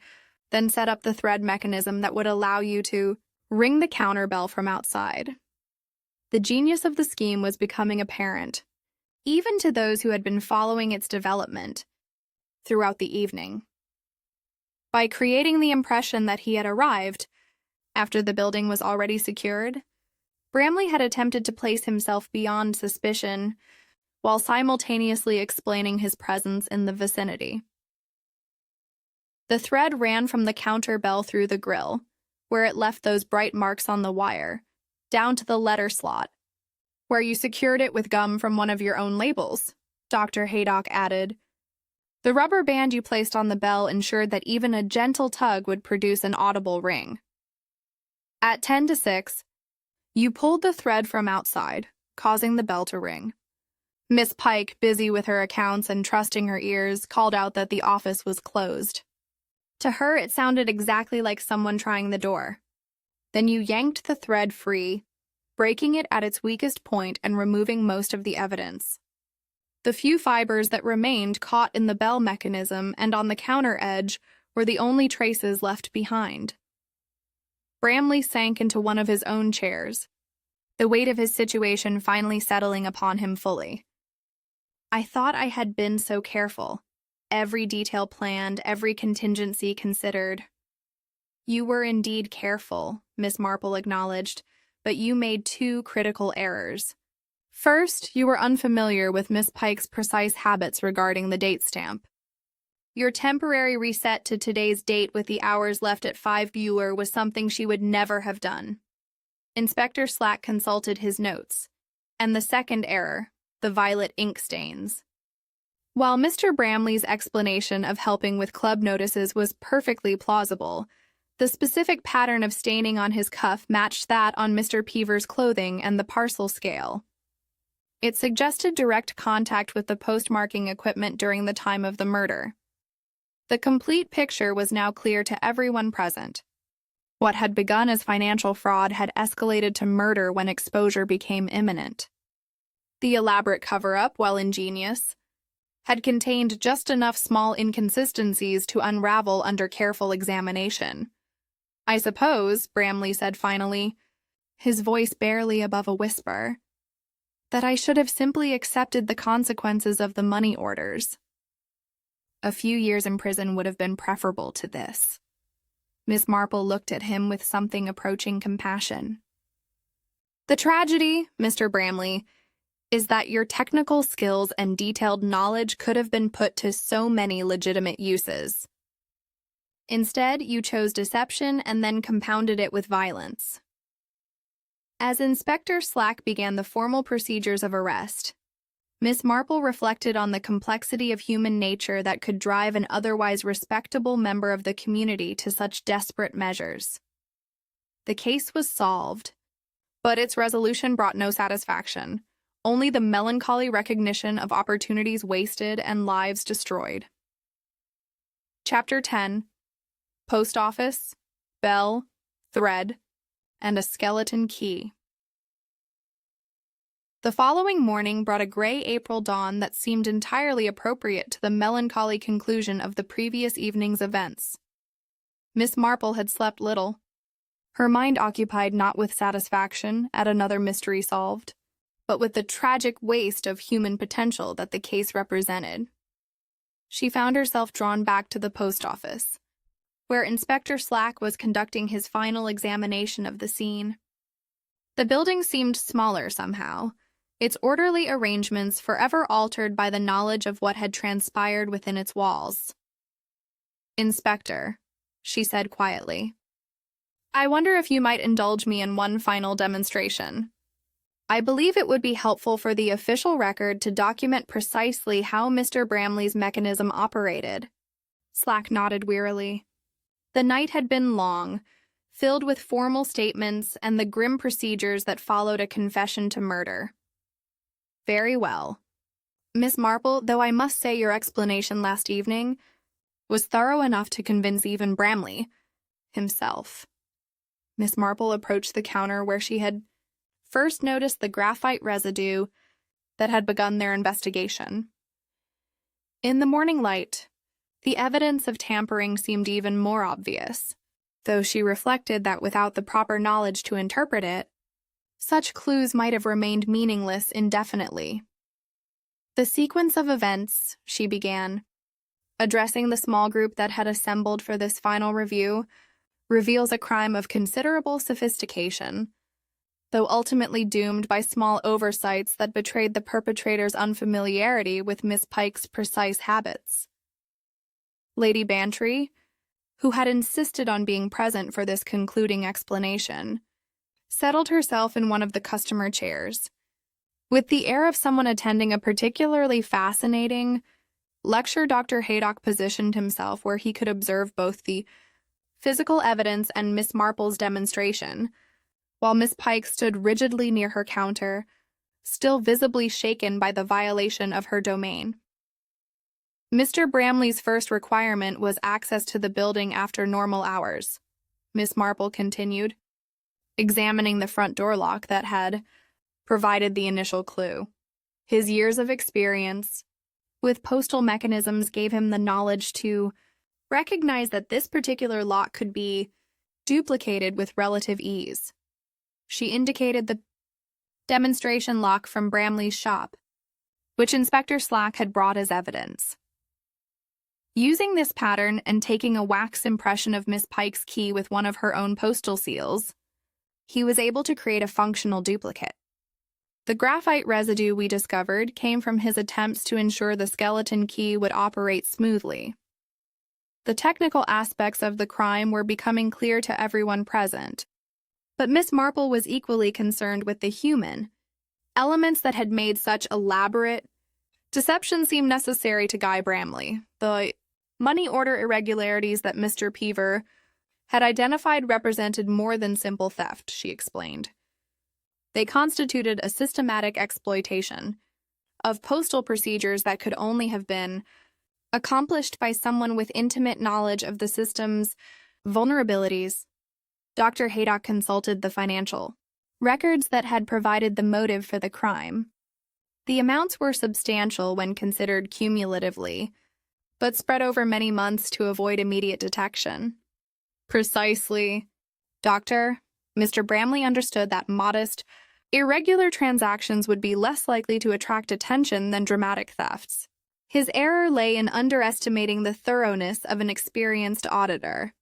then set up the thread mechanism that would allow you to ring the counter bell from outside. The genius of the scheme was becoming apparent, even to those who had been following its development throughout the evening. By creating the impression that he had arrived, after the building was already secured, Bramley had attempted to place himself beyond suspicion while simultaneously explaining his presence in the vicinity. The thread ran from the counter bell through the grill, where it left those bright marks on the wire, down to the letter slot, where you secured it with gum from one of your own labels, Dr. Haydock added. The rubber band you placed on the bell ensured that even a gentle tug would produce an audible ring. At 10 to 6, you pulled the thread from outside, causing the bell to ring. Miss Pike, busy with her accounts and trusting her ears, called out that the office was closed. To her, it sounded exactly like someone trying the door. Then you yanked the thread free, breaking it at its weakest point and removing most of the evidence. The few fibers that remained caught in the bell mechanism and on the counter edge were the only traces left behind. Bramley sank into one of his own chairs, the weight of his situation finally settling upon him fully. I thought I had been so careful, every detail planned, every contingency considered. You were indeed careful, Miss Marple acknowledged, but you made two critical errors. First, you were unfamiliar with Miss Pike's precise habits regarding the date stamp. Your temporary reset to today's date with the hours left at 5 Bueller was something she would never have done. Inspector Slack consulted his notes. And the second error, the violet ink stains. While Mr. Bramley's explanation of helping with club notices was perfectly plausible, the specific pattern of staining on his cuff matched that on Mr. Peever's clothing and the parcel scale. It suggested direct contact with the postmarking equipment during the time of the murder. The complete picture was now clear to everyone present. What had begun as financial fraud had escalated to murder when exposure became imminent. The elaborate cover-up, while ingenious, had contained just enough small inconsistencies to unravel under careful examination. "I suppose," Bramley said finally, his voice barely above a whisper, "that I should have simply accepted the consequences of the money orders. A few years in prison would have been preferable to this." Miss Marple looked at him with something approaching compassion. "The tragedy, Mr. Bramley, is that your technical skills and detailed knowledge could have been put to so many legitimate uses. Instead, you chose deception and then compounded it with violence." As Inspector Slack began the formal procedures of arrest, Miss Marple reflected on the complexity of human nature that could drive an otherwise respectable member of the community to such desperate measures. The case was solved, but its resolution brought no satisfaction, only the melancholy recognition of opportunities wasted and lives destroyed. Chapter 10. Post Office, Bell, Thread, and a Skeleton Key. The following morning brought a gray April dawn that seemed entirely appropriate to the melancholy conclusion of the previous evening's events. Miss Marple had slept little, her mind occupied not with satisfaction at another mystery solved, but with the tragic waste of human potential that the case represented. She found herself drawn back to the post office, where Inspector Slack was conducting his final examination of the scene. The building seemed smaller somehow, its orderly arrangements forever altered by the knowledge of what had transpired within its walls. "Inspector," she said quietly, "I wonder if you might indulge me in one final demonstration. I believe it would be helpful for the official record to document precisely how Mr. Bramley's mechanism operated." Slack nodded wearily. The night had been long, filled with formal statements and the grim procedures that followed a confession to murder. "Very well. Miss Marple, though I must say your explanation last evening was thorough enough to convince even Bramley himself." Miss Marple approached the counter where she had first noticed the graphite residue that had begun their investigation. In the morning light, the evidence of tampering seemed even more obvious, though she reflected that without the proper knowledge to interpret it, such clues might have remained meaningless indefinitely. "The sequence of events," she began, addressing the small group that had assembled for this final review, "reveals a crime of considerable sophistication, though ultimately doomed by small oversights that betrayed the perpetrator's unfamiliarity with Miss Pike's precise habits." Lady Bantry, who had insisted on being present for this concluding explanation, settled herself in one of the customer chairs. With the air of someone attending a particularly fascinating lecture, Dr. Haydock positioned himself where he could observe both the physical evidence and Miss Marple's demonstration, while Miss Pike stood rigidly near her counter, still visibly shaken by the violation of her domain. "Mr. Bramley's first requirement was access to the building after normal hours," Miss Marple continued, examining the front door lock that had provided the initial clue. "His years of experience with postal mechanisms gave him the knowledge to recognize that this particular lock could be duplicated with relative ease." She indicated the demonstration lock from Bramley's shop, which Inspector Slack had brought as evidence. Using this pattern and taking a wax impression of Miss Pike's key with one of her own postal seals, he was able to create a functional duplicate. The graphite residue we discovered came from his attempts to ensure the skeleton key would operate smoothly. The technical aspects of the crime were becoming clear to everyone present, but Miss Marple was equally concerned with the human elements that had made such elaborate deception seem necessary to Guy Bramley. The money order irregularities that Mr. Peaver had identified represented more than simple theft, she explained. They constituted a systematic exploitation of postal procedures that could only have been accomplished by someone with intimate knowledge of the system's vulnerabilities. Dr. Haydock consulted the financial records that had provided the motive for the crime. The amounts were substantial when considered cumulatively, but spread over many months to avoid immediate detection. Precisely. Mr. Bramley understood that modest, irregular transactions would be less likely to attract attention than dramatic thefts. His error lay in underestimating the thoroughness of an experienced auditor.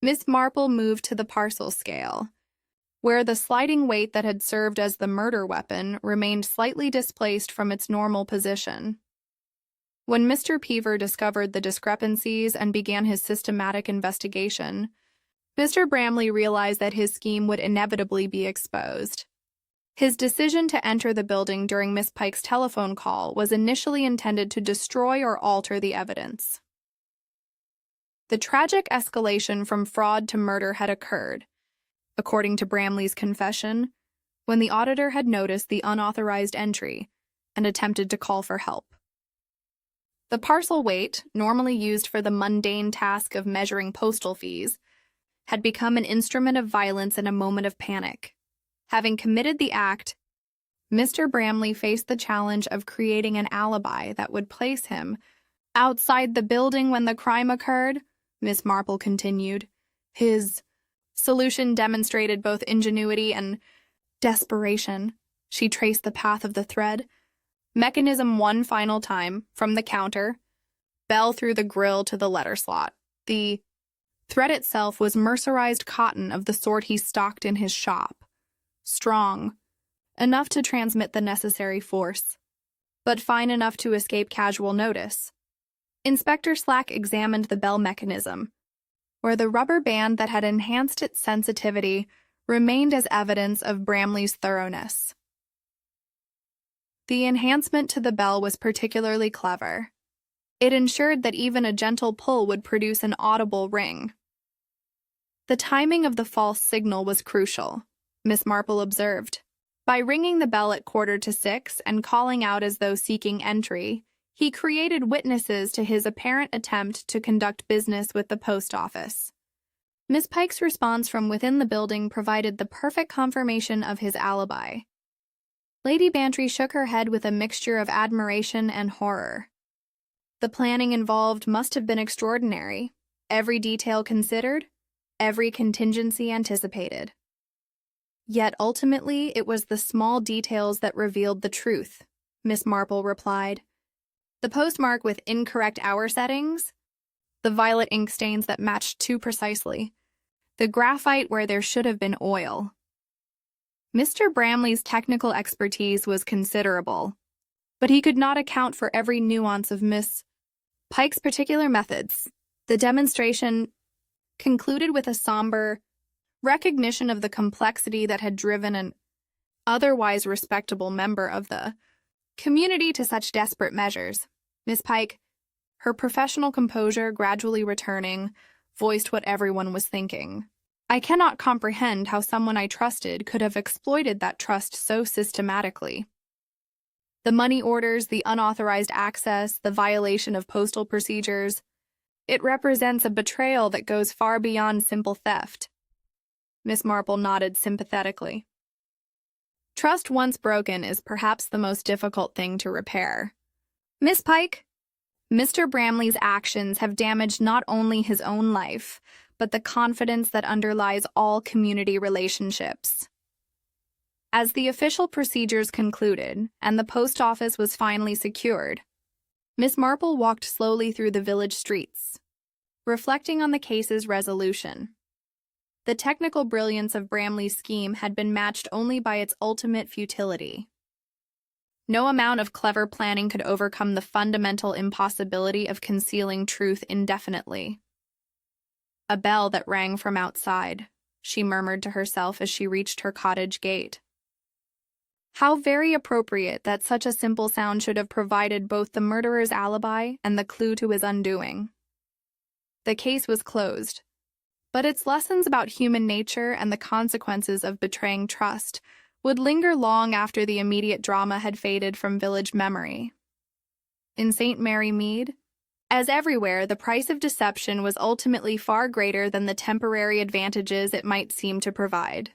Miss Marple moved to the parcel scale, where the sliding weight that had served as the murder weapon remained slightly displaced from its normal position. When Mr. Peever discovered the discrepancies and began his systematic investigation, Mr. Bramley realized that his scheme would inevitably be exposed. His decision to enter the building during Miss Pike's telephone call was initially intended to destroy or alter the evidence. The tragic escalation from fraud to murder had occurred, according to Bramley's confession, when the auditor had noticed the unauthorized entry and attempted to call for help. The parcel weight, normally used for the mundane task of measuring postal fees, had become an instrument of violence in a moment of panic. Having committed the act, Mr. Bramley faced the challenge of creating an alibi that would place him outside the building when the crime occurred, Miss Marple continued. His solution demonstrated both ingenuity and desperation. She traced the path of the thread. Mechanism one final time, from the counter, bell through the grill to the letter slot. The thread itself was mercerized cotton of the sort he stocked in his shop. Strong, enough to transmit the necessary force, but fine enough to escape casual notice. Inspector Slack examined the bell mechanism, where the rubber band that had enhanced its sensitivity remained as evidence of Bramley's thoroughness. The enhancement to the bell was particularly clever. It ensured that even a gentle pull would produce an audible ring. The timing of the false signal was crucial, Miss Marple observed. By ringing the bell at 5:45 and calling out as though seeking entry, he created witnesses to his apparent attempt to conduct business with the post office. Miss Pike's response from within the building provided the perfect confirmation of his alibi. Lady Bantry shook her head with a mixture of admiration and horror. The planning involved must have been extraordinary, every detail considered, every contingency anticipated. Yet ultimately it was the small details that revealed the truth, Miss Marple replied. The postmark with incorrect hour settings, the violet ink stains that matched too precisely, the graphite where there should have been oil. Mr. Bramley's technical expertise was considerable, but he could not account for every nuance of Miss Pike's particular methods. The demonstration concluded with a somber recognition of the complexity that had driven an otherwise respectable member of the community to such desperate measures. Miss Pike, her professional composure gradually returning, voiced what everyone was thinking. I cannot comprehend how someone I trusted could have exploited that trust so systematically. The money orders, the unauthorized access, the violation of postal procedures. It represents a betrayal that goes far beyond simple theft. Miss Marple nodded sympathetically. Trust once broken is perhaps the most difficult thing to repair. Miss Pike, Mr. Bramley's actions have damaged not only his own life, but the confidence that underlies all community relationships. As the official procedures concluded and the post office was finally secured, Miss Marple walked slowly through the village streets, reflecting on the case's resolution. The technical brilliance of Bramley's scheme had been matched only by its ultimate futility. No amount of clever planning could overcome the fundamental impossibility of concealing truth indefinitely. A bell that rang from outside, she murmured to herself as she reached her cottage gate. How very appropriate that such a simple sound should have provided both the murderer's alibi and the clue to his undoing. The case was closed, but its lessons about human nature and the consequences of betraying trust would linger long after the immediate drama had faded from village memory. In St. Mary Mead, as everywhere, the price of deception was ultimately far greater than the temporary advantages it might seem to provide.